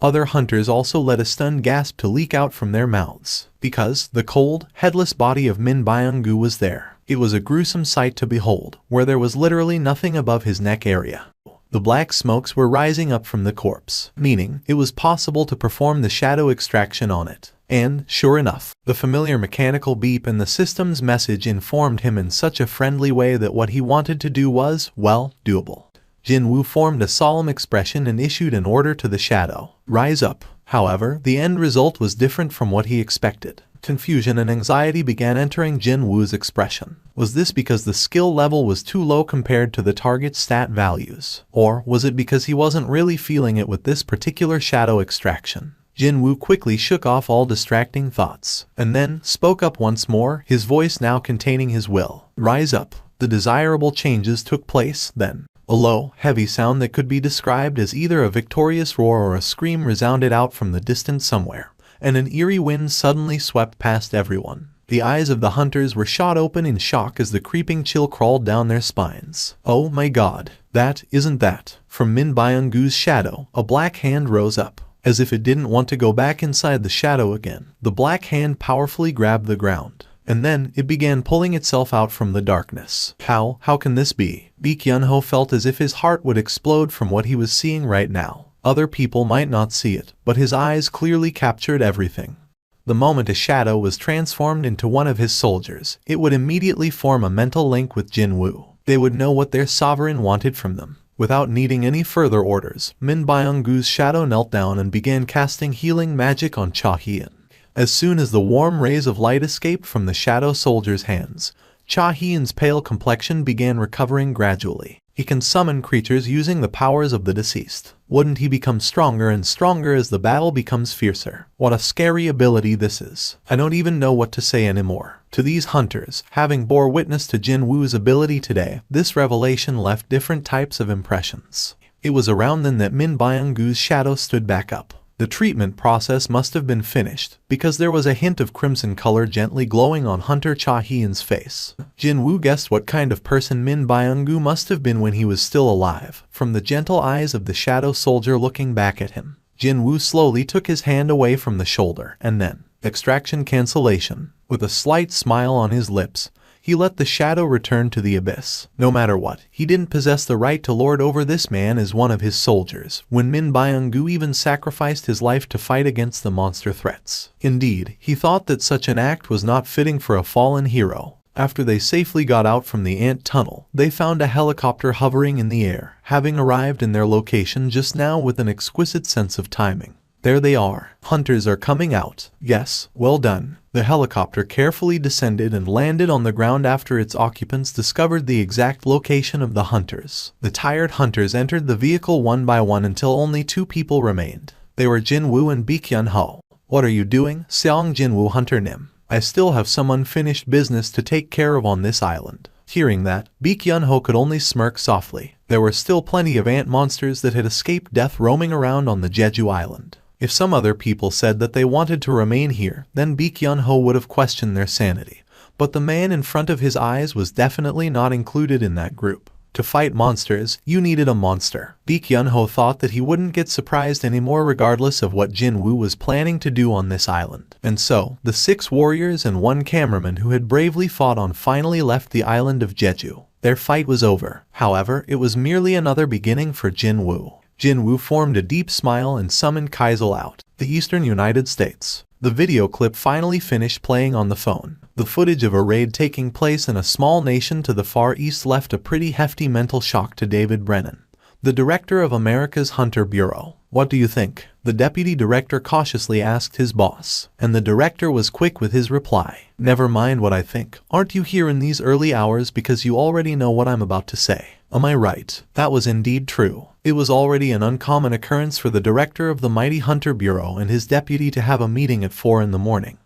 Other hunters also let a stunned gasp to leak out from their mouths, because the cold, headless body of Min Byung-gu was there. It was a gruesome sight to behold, where there was literally nothing above his neck area. The black smokes were rising up from the corpse, meaning it was possible to perform the shadow extraction on it. And, sure enough, the familiar mechanical beep and the system's message informed him in such a friendly way that what he wanted to do was, well, doable. Jinwoo formed a solemn expression and issued an order to the shadow. Rise up. However, the end result was different from what he expected. Confusion and anxiety began entering Jinwoo's expression. Was this because the skill level was too low compared to the target stat values? Or was it because he wasn't really feeling it with this particular shadow extraction? Jinwoo quickly shook off all distracting thoughts, and then spoke up once more, his voice now containing his will. Rise up. The desirable changes took place then. A low, heavy sound that could be described as either a victorious roar or a scream resounded out from the distance somewhere, and an eerie wind suddenly swept past everyone. The eyes of the hunters were shot open in shock as the creeping chill crawled down their spines. Oh my god, that isn't that. From Min Byung-goo's shadow, a black hand rose up. As if it didn't want to go back inside the shadow again, the black hand powerfully grabbed the ground. And then, it began pulling itself out from the darkness. How can this be? Baek Yun-ho felt as if his heart would explode from what he was seeing right now. Other people might not see it, but his eyes clearly captured everything. The moment a shadow was transformed into one of his soldiers, it would immediately form a mental link with Jinwoo. They would know what their sovereign wanted from them. Without needing any further orders, Min Byung-goo's shadow knelt down and began casting healing magic on Cha Hien. As soon as the warm rays of light escaped from the shadow soldier's hands, Cha Hien's pale complexion began recovering gradually. He can summon creatures using the powers of the deceased. Wouldn't he become stronger and stronger as the battle becomes fiercer? What a scary ability this is. I don't even know what to say anymore. To these hunters, having bore witness to Jinwoo's ability today, this revelation left different types of impressions. It was around then that Min Byung-goo's shadow stood back up. The treatment process must have been finished, because there was a hint of crimson color gently glowing on Hunter Cha Hien's face. Jinwoo guessed what kind of person Min Byung-goo must have been when he was still alive, from the gentle eyes of the shadow soldier looking back at him. Jinwoo slowly took his hand away from the shoulder, and then, extraction cancellation. With a slight smile on his lips, he let the shadow return to the abyss. No matter what, he didn't possess the right to lord over this man as one of his soldiers, when Min Byung-goo even sacrificed his life to fight against the monster threats. Indeed, he thought that such an act was not fitting for a fallen hero. After they safely got out from the ant tunnel, they found a helicopter hovering in the air, having arrived in their location just now with an exquisite sense of timing. There they are. Hunters are coming out. Yes, well done. The helicopter carefully descended and landed on the ground after its occupants discovered the exact location of the hunters. The tired hunters entered the vehicle one by one until only 2 people remained. They were Jinwoo and Baek Yun-ho. What are you doing? Sung Jinwoo, Hunter Nim. I still have some unfinished business to take care of on this island. Hearing that, Baek Yun-ho could only smirk softly. There were still plenty of ant monsters that had escaped death roaming around on the Jeju Island. If some other people said that they wanted to remain here, then Baek Yun-ho would have questioned their sanity. But the man in front of his eyes was definitely not included in that group. To fight monsters, you needed a monster. Baek Yun-ho thought that he wouldn't get surprised anymore regardless of what Jinwoo was planning to do on this island. And so, the 6 warriors and 1 cameraman who had bravely fought on finally left the island of Jeju. Their fight was over. However, it was merely another beginning for Jinwoo. Jinwoo formed a deep smile and summoned Kaisel out, the eastern United States. The video clip finally finished playing on the phone. The footage of a raid taking place in a small nation to the far east left a pretty hefty mental shock to David Brennan, the director of America's Hunter Bureau. What do you think? The deputy director cautiously asked his boss, and the director was quick with his reply. Never mind what I think. Aren't you here in these early hours because you already know what I'm about to say? Am I right? That was indeed true. It was already an uncommon occurrence for the director of the mighty Hunter Bureau and his deputy to have a meeting at 4 in the morning.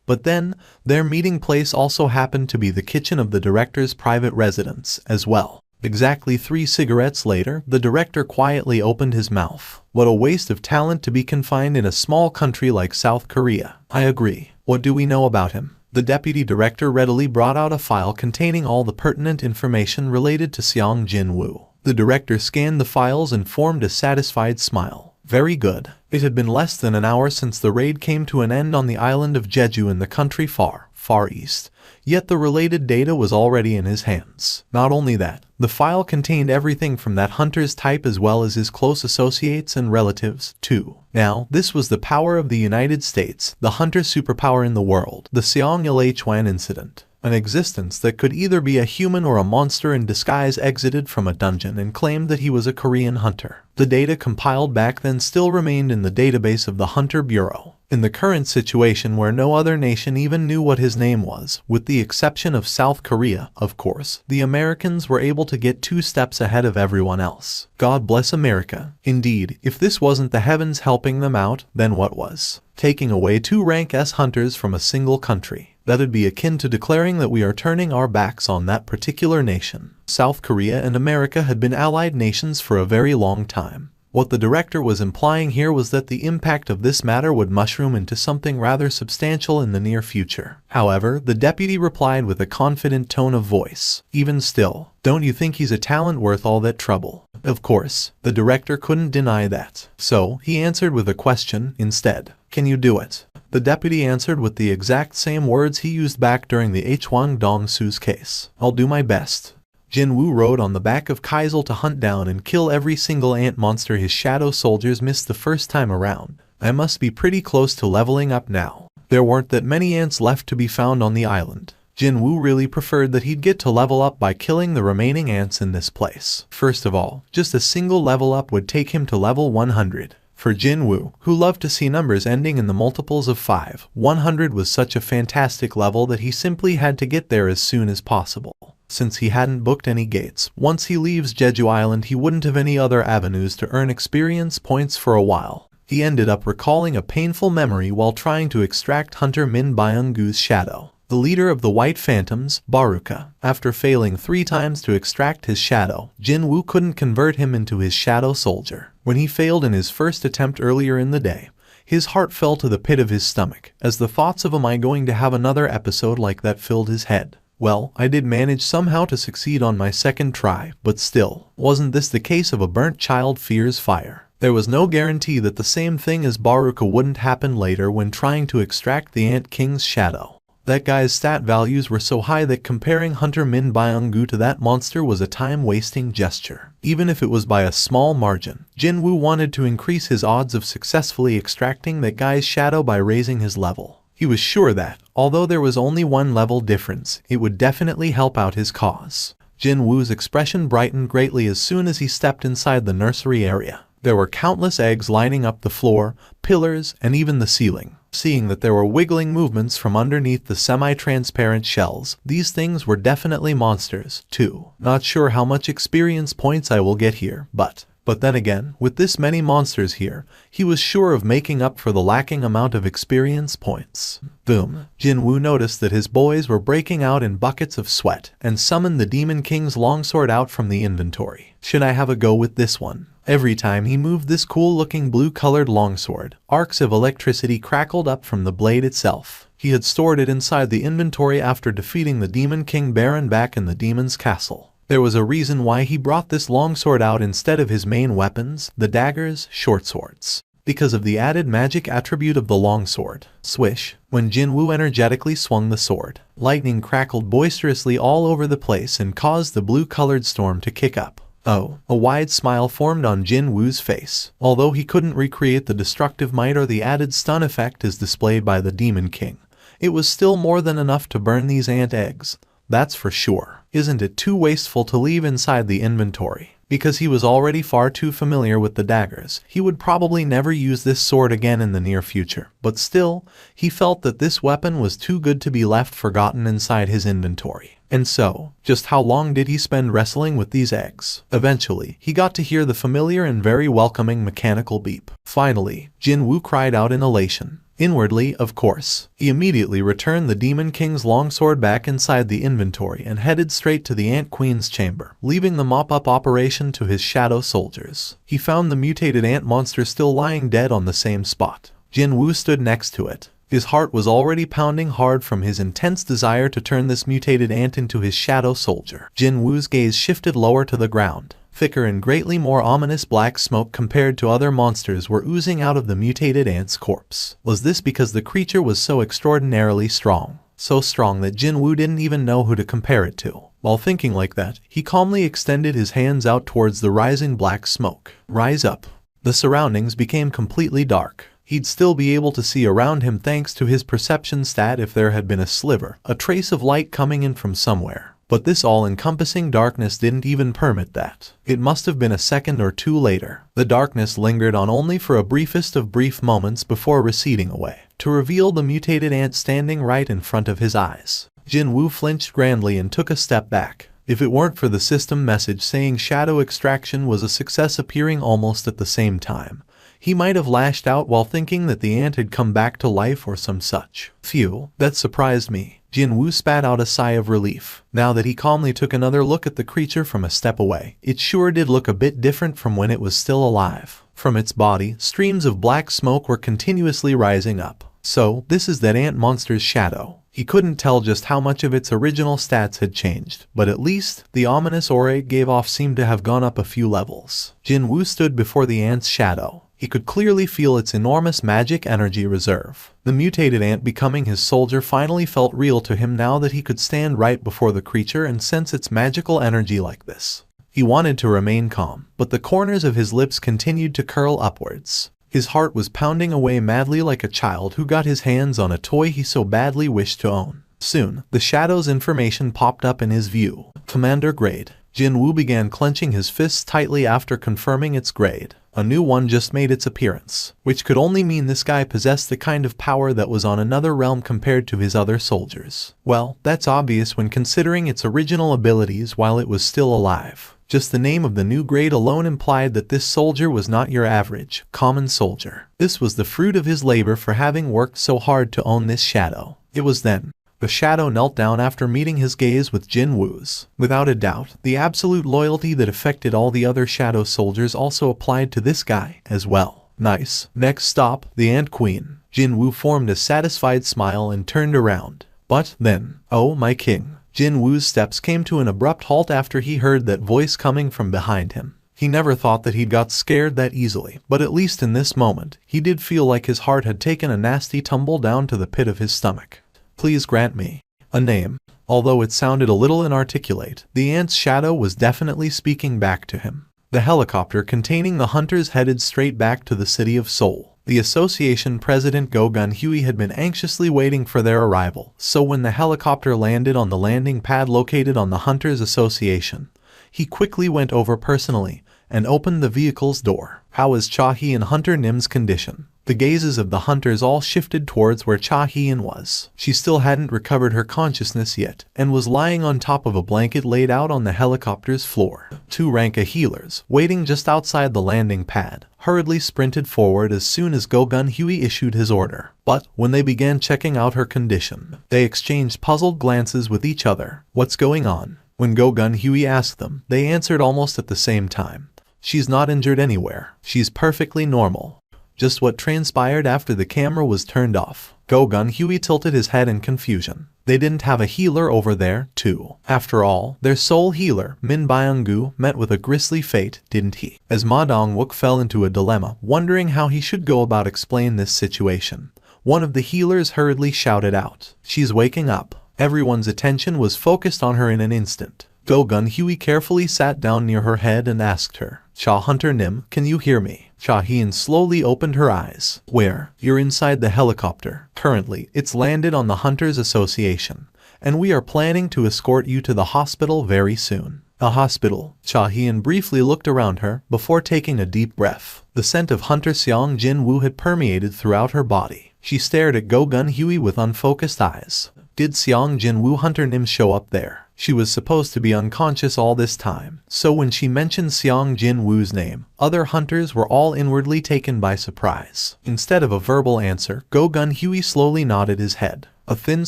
But then, their meeting place also happened to be the kitchen of the director's private residence, as well. Exactly 3 cigarettes later, the director quietly opened his mouth. What a waste of talent to be confined in a small country like South Korea. I agree. What do we know about him? The deputy director readily brought out a file containing all the pertinent information related to Sung Jinwoo. The director scanned the files and formed a satisfied smile. Very good. It had been less than an hour since the raid came to an end on the island of Jeju in the country far, far east. Yet the related data was already in his hands. Not only that, the file contained everything from that hunter's type as well as his close associates and relatives, too. Now, this was the power of the United States, the hunter superpower in the world, the Seong Il-hwan incident. An existence that could either be a human or a monster in disguise exited from a dungeon and claimed that he was a Korean hunter. The data compiled back then still remained in the database of the Hunter Bureau. In the current situation where no other nation even knew what his name was, with the exception of South Korea, of course, the Americans were able to get 2 steps ahead of everyone else. God bless America. Indeed, if this wasn't the heavens helping them out, then what was? Taking away 2 rank S hunters from a single country. That'd be akin to declaring that we are turning our backs on that particular nation. South Korea and America had been allied nations for a very long time. What the director was implying here was that the impact of this matter would mushroom into something rather substantial in the near future. However, the deputy replied with a confident tone of voice. Even still, don't you think he's a talent worth all that trouble? Of course, the director couldn't deny that. So, he answered with a question instead. Can you do it? The deputy answered with the exact same words he used back during the Hwang Dong-su's case. I'll do my best. Jinwoo rode on the back of Kaisel to hunt down and kill every single ant monster his shadow soldiers missed the first time around. I must be pretty close to leveling up now. There weren't that many ants left to be found on the island. Jinwoo really preferred that he'd get to level up by killing the remaining ants in this place. First of all, just a single level up would take him to level 100. For Jinwoo, who loved to see numbers ending in the multiples of 5, 100 was such a fantastic level that he simply had to get there as soon as possible. Since he hadn't booked any gates, once he leaves Jeju Island he wouldn't have any other avenues to earn experience points for a while. He ended up recalling a painful memory while trying to extract Hunter Min Byung-gu's shadow. The leader of the White Phantoms, Baruka. After failing 3 times to extract his shadow, Jinwoo couldn't convert him into his shadow soldier. When he failed in his first attempt earlier in the day, his heart fell to the pit of his stomach, as the thoughts of am I going to have another episode like that filled his head. Well, I did manage somehow to succeed on my second try, but still, wasn't this the case of a burnt child fears fire? There was no guarantee that the same thing as Baruka wouldn't happen later when trying to extract the Ant King's shadow. That guy's stat values were so high that comparing Hunter Min Byung-gu to that monster was a time-wasting gesture. Even if it was by a small margin, Jinwoo wanted to increase his odds of successfully extracting that guy's shadow by raising his level. He was sure that, although there was only 1 level difference, it would definitely help out his cause. Jinwoo's expression brightened greatly as soon as he stepped inside the nursery area. There were countless eggs lining up the floor, pillars, and even the ceiling. Seeing that there were wiggling movements from underneath the semi-transparent shells, these things were definitely monsters, too. Not sure how much experience points I will get here, but then again, with this many monsters here, he was sure of making up for the lacking amount of experience points. Boom. Jinwoo noticed that his boys were breaking out in buckets of sweat, and summoned the Demon King's longsword out from the inventory. Should I have a go with this one? Every time he moved this cool-looking blue-colored longsword, arcs of electricity crackled up from the blade itself. He had stored it inside the inventory after defeating the Demon King Baron back in the Demon's Castle. There was a reason why he brought this longsword out instead of his main weapons, the daggers, short swords. Because of the added magic attribute of the longsword. Swish. When Jinwoo energetically swung the sword, lightning crackled boisterously all over the place and caused the blue-colored storm to kick up. Oh, a wide smile formed on Jinwoo's face. Although he couldn't recreate the destructive might or the added stun effect as displayed by the Demon King, it was still more than enough to burn these ant eggs. That's for sure. Isn't it too wasteful to leave inside the inventory? Because he was already far too familiar with the daggers, he would probably never use this sword again in the near future. But still, he felt that this weapon was too good to be left forgotten inside his inventory. And so, just how long did he spend wrestling with these eggs? Eventually, he got to hear the familiar and very welcoming mechanical beep. Finally, Jinwoo cried out in elation. Inwardly, of course. He immediately returned the Demon King's longsword back inside the inventory and headed straight to the Ant Queen's chamber, leaving the mop-up operation to his shadow soldiers. He found the mutated ant monster still lying dead on the same spot. Jinwoo stood next to it. His heart was already pounding hard from his intense desire to turn this mutated ant into his shadow soldier. Jinwoo's gaze shifted lower to the ground. Thicker and greatly more ominous black smoke compared to other monsters were oozing out of the mutated ant's corpse. Was this because the creature was so extraordinarily strong? So strong that Jinwoo didn't even know who to compare it to. While thinking like that, he calmly extended his hands out towards the rising black smoke. Rise up. The surroundings became completely dark. He'd still be able to see around him thanks to his perception stat if there had been a sliver, a trace of light coming in from somewhere. But this all-encompassing darkness didn't even permit that. It must have been a second or two later. The darkness lingered on only for a briefest of brief moments before receding away, to reveal the mutated ant standing right in front of his eyes. Jinwoo flinched grandly and took a step back. If it weren't for the system message saying shadow extraction was a success appearing almost at the same time, he might have lashed out while thinking that the ant had come back to life or some such. Phew, that surprised me. Jinwoo spat out a sigh of relief. Now that he calmly took another look at the creature from a step away, it sure did look a bit different from when it was still alive. From its body, streams of black smoke were continuously rising up. So, this is that ant monster's shadow. He couldn't tell just how much of its original stats had changed, but at least, the ominous aura it gave off seemed to have gone up a few levels. Jinwoo stood before the ant's shadow. He could clearly feel its enormous magic energy reserve. The mutated ant becoming his soldier finally felt real to him now that he could stand right before the creature and sense its magical energy like this. He wanted to remain calm, but the corners of his lips continued to curl upwards. His heart was pounding away madly like a child who got his hands on a toy he so badly wished to own. Soon, the shadow's information popped up in his view. Commander grade. Jinwoo began clenching his fists tightly after confirming its grade. A new one just made its appearance, which could only mean this guy possessed the kind of power that was on another realm compared to his other soldiers. Well, that's obvious when considering its original abilities while it was still alive. Just the name of the new grade alone implied that this soldier was not your average, common soldier. This was the fruit of his labor for having worked so hard to own this shadow. It was then. The shadow knelt down after meeting his gaze with Jinwoo's. Without a doubt, the absolute loyalty that affected all the other shadow soldiers also applied to this guy as well. Nice. Next stop, the Ant Queen. Jinwoo formed a satisfied smile and turned around. But then, oh my king. Jinwoo's steps came to an abrupt halt after he heard that voice coming from behind him. He never thought that he'd got scared that easily, but at least in this moment, he did feel like his heart had taken a nasty tumble down to the pit of his stomach. Please grant me a name. Although it sounded a little inarticulate, the ant's shadow was definitely speaking back to him. The helicopter containing the hunters headed straight back to the city of Seoul. The association president Go Gun-Hui had been anxiously waiting for their arrival, so when the helicopter landed on the landing pad located on the Hunters Association, he quickly went over personally and opened the vehicle's door. How is Cha-hee and Hunter Nim's condition? The gazes of the hunters all shifted towards where Cha-hee was. She still hadn't recovered her consciousness yet, and was lying on top of a blanket laid out on the helicopter's floor. Two Ranka healers, waiting just outside the landing pad, hurriedly sprinted forward as soon as Go Gun-Hui issued his order. But when they began checking out her condition, they exchanged puzzled glances with each other. What's going on? When Go Gun-Hui asked them, they answered almost at the same time. She's not injured anywhere. She's perfectly normal. Just what transpired after the camera was turned off. Go Gun-Hui tilted his head in confusion. They didn't have a healer over there, too. After all, their sole healer, Min Byung-gu, met with a grisly fate, didn't he? As Ma Dong-wook fell into a dilemma, wondering how he should go about explaining this situation, one of the healers hurriedly shouted out, "She's waking up." Everyone's attention was focused on her in an instant. Go Gun-Hui carefully sat down near her head and asked her, "Cha Hunter Nim, can you hear me?" Cha-hee slowly opened her eyes. Where? You're inside the helicopter. Currently, it's landed on the Hunters Association, and we are planning to escort you to the hospital very soon. A hospital? Cha-hee briefly looked around her, before taking a deep breath. The scent of Hunter Sung Jinwoo had permeated throughout her body. She stared at Go Gun-Hui with unfocused eyes. Did Sung Jinwoo Hunter Nim show up there? She was supposed to be unconscious all this time, so when she mentioned Sung Jinwoo's name, other hunters were all inwardly taken by surprise. Instead of a verbal answer, Go Gun-Hui slowly nodded his head. A thin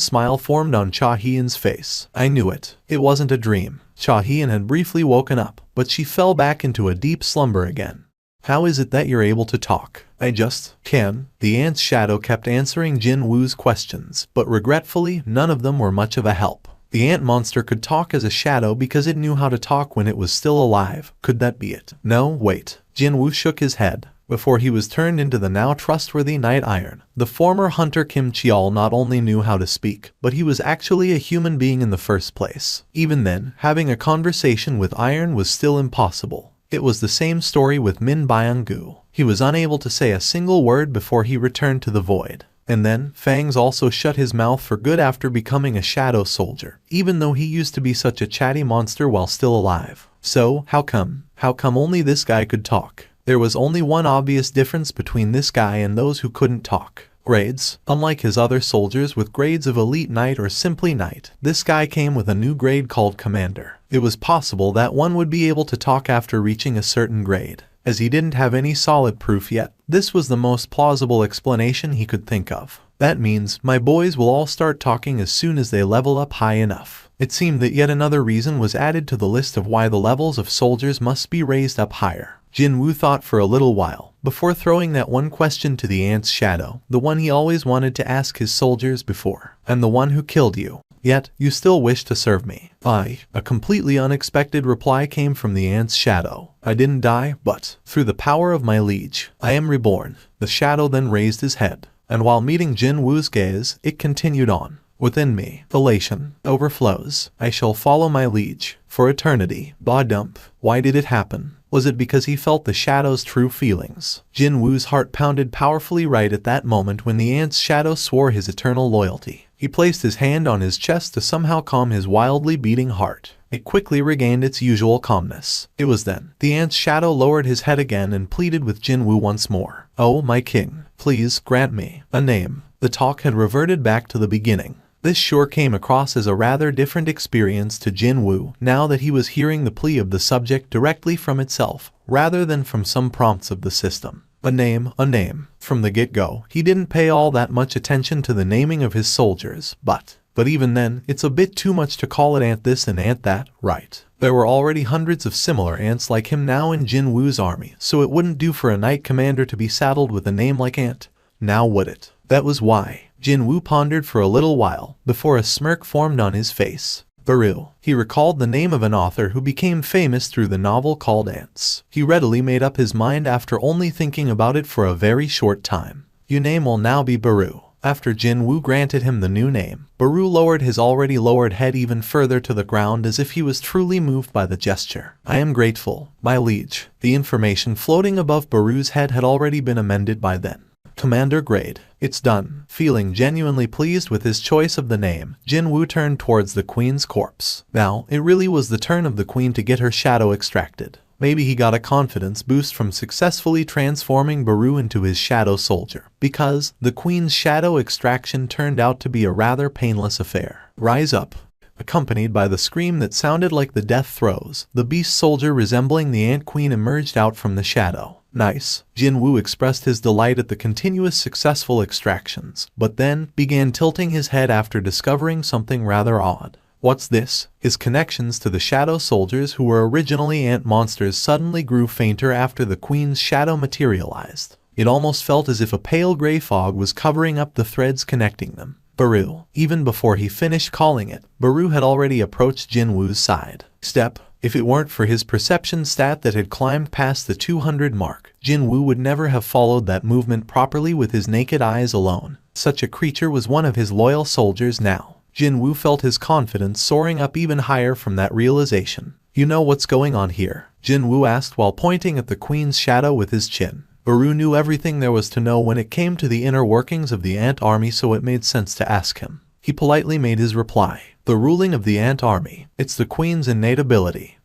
smile formed on Cha-hee face. I knew it. It wasn't a dream. Cha-hee had briefly woken up, but she fell back into a deep slumber again. How is it that you're able to talk? I just can. The ant's shadow kept answering Jinwoo's questions, but regretfully, none of them were much of a help. The ant monster could talk as a shadow because it knew how to talk when it was still alive. Could that be it? No, wait. Jinwoo shook his head. Before he was turned into the now trustworthy Knight Iron, the former hunter Kim Cheol not only knew how to speak, but he was actually a human being in the first place. Even then, having a conversation with Iron was still impossible. It was the same story with Min Byung-gu. He was unable to say a single word before he returned to the void. And then, Fangs also shut his mouth for good after becoming a shadow soldier, even though he used to be such a chatty monster while still alive. So, how come? How come only this guy could talk? There was only one obvious difference between this guy and those who couldn't talk. Grades. Unlike his other soldiers with grades of Elite Knight or simply Knight, this guy came with a new grade called Commander. It was possible that one would be able to talk after reaching a certain grade, as he didn't have any solid proof yet. This was the most plausible explanation he could think of. That means, my boys will all start talking as soon as they level up high enough. It seemed that yet another reason was added to the list of why the levels of soldiers must be raised up higher. Jinwoo thought for a little while, before throwing that one question to the ant's shadow, the one he always wanted to ask his soldiers before. And the one who killed you. Yet, you still wish to serve me. A completely unexpected reply came from the ant's shadow. I didn't die, but, through the power of my liege, I am reborn. The shadow then raised his head. And while meeting Jinwoo's gaze, it continued on. Within me, elation overflows. I shall follow my liege for eternity. Ba-dump. Why did it happen? Was it because he felt the shadow's true feelings? Jinwoo's heart pounded powerfully right at that moment when the ant's shadow swore his eternal loyalty. He placed his hand on his chest to somehow calm his wildly beating heart. It quickly regained its usual calmness. It was then the ant's shadow lowered his head again and pleaded with Jinwoo once more. Oh, my king, please grant me a name. The talk had reverted back to the beginning. This sure came across as a rather different experience to Jinwoo now that he was hearing the plea of the subject directly from itself, rather than from some prompts of the system. A name. From the get-go, he didn't pay all that much attention to the naming of his soldiers, but even then, it's a bit too much to call it ant this and ant that, right? There were already hundreds of similar ants like him now in Jinwoo's army, so it wouldn't do for a knight commander to be saddled with a name like Ant. Now would it? That was why. Jinwoo pondered for a little while, before a smirk formed on his face. Beru. He recalled the name of an author who became famous through the novel called Ants. He readily made up his mind after only thinking about it for a very short time. Your name will now be Beru. After Jinwoo granted him the new name, Beru lowered his already lowered head even further to the ground as if he was truly moved by the gesture. I am grateful, my liege. The information floating above Beru's head had already been amended by then. Commander grade. It's done. Feeling genuinely pleased with his choice of the name, Jinwoo turned towards the queen's corpse. Now, it really was the turn of the queen to get her shadow extracted. Maybe he got a confidence boost from successfully transforming Beru into his shadow soldier, because the queen's shadow extraction turned out to be a rather painless affair. Rise up. Accompanied by the scream that sounded like the death throes, the beast soldier resembling the ant queen emerged out from the shadow. Nice. Jinwoo expressed his delight at the continuous successful extractions, but then began tilting his head after discovering something rather odd. What's this? His connections to the shadow soldiers who were originally ant monsters suddenly grew fainter after the queen's shadow materialized. It almost felt as if a pale gray fog was covering up the threads connecting them. Beru. Even before he finished calling it, Beru had already approached Jinwoo's side. Step. If it weren't for his perception stat that had climbed past the 200 mark, Jinwoo would never have followed that movement properly with his naked eyes alone. Such a creature was one of his loyal soldiers now. Jinwoo felt his confidence soaring up even higher from that realization. You know what's going on here? Jinwoo asked while pointing at the queen's shadow with his chin. Beru knew everything there was to know when it came to the inner workings of the ant army, so it made sense to ask him. He politely made his reply. The ruling of the ant army. It's the queen's innate ability.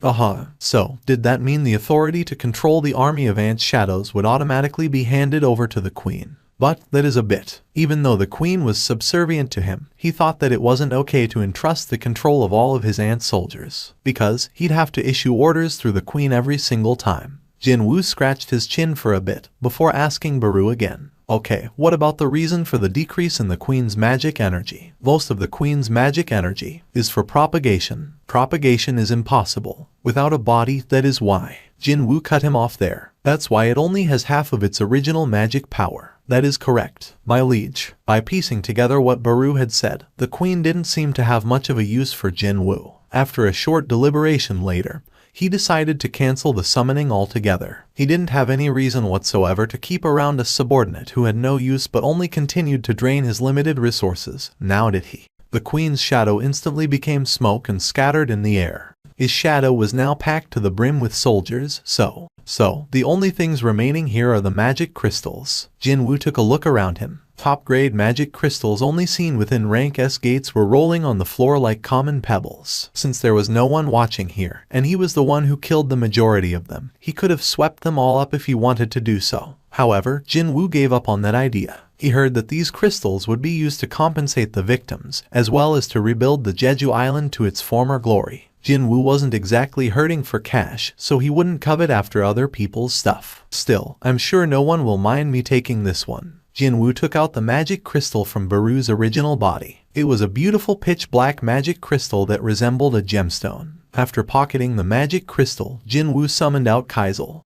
So, did that mean the authority to control the army of ant shadows would automatically be handed over to the queen? But that is a bit. Even though the queen was subservient to him, he thought that it wasn't okay to entrust the control of all of his ant soldiers, because he'd have to issue orders through the queen every single time. Jinwoo scratched his chin for a bit, before asking Beru again. Okay, what about the reason for the decrease in the queen's magic energy? Most of the queen's magic energy is for propagation. Propagation is impossible without a body, that is why. Jinwoo cut him off there. That's why it only has half of its original magic power. That is correct, my liege. By piecing together what Beru had said, the queen didn't seem to have much of a use for Jinwoo. After a short deliberation later, he decided to cancel the summoning altogether. He didn't have any reason whatsoever to keep around a subordinate who had no use but only continued to drain his limited resources. Now did he? The queen's shadow instantly became smoke and scattered in the air. His shadow was now packed to the brim with soldiers, so the only things remaining here are the magic crystals. Jinwoo took a look around him. Top-grade magic crystals only seen within rank S gates were rolling on the floor like common pebbles. Since there was no one watching here, and he was the one who killed the majority of them, he could have swept them all up if he wanted to do so. However, Jinwoo gave up on that idea. He heard that these crystals would be used to compensate the victims, as well as to rebuild the Jeju Island to its former glory. Jinwoo wasn't exactly hurting for cash, so he wouldn't covet after other people's stuff. Still, I'm sure no one will mind me taking this one. Jinwoo took out the magic crystal from Beru's original body. It was a beautiful pitch-black magic crystal that resembled a gemstone. After pocketing the magic crystal, Jinwoo summoned out Kaizal.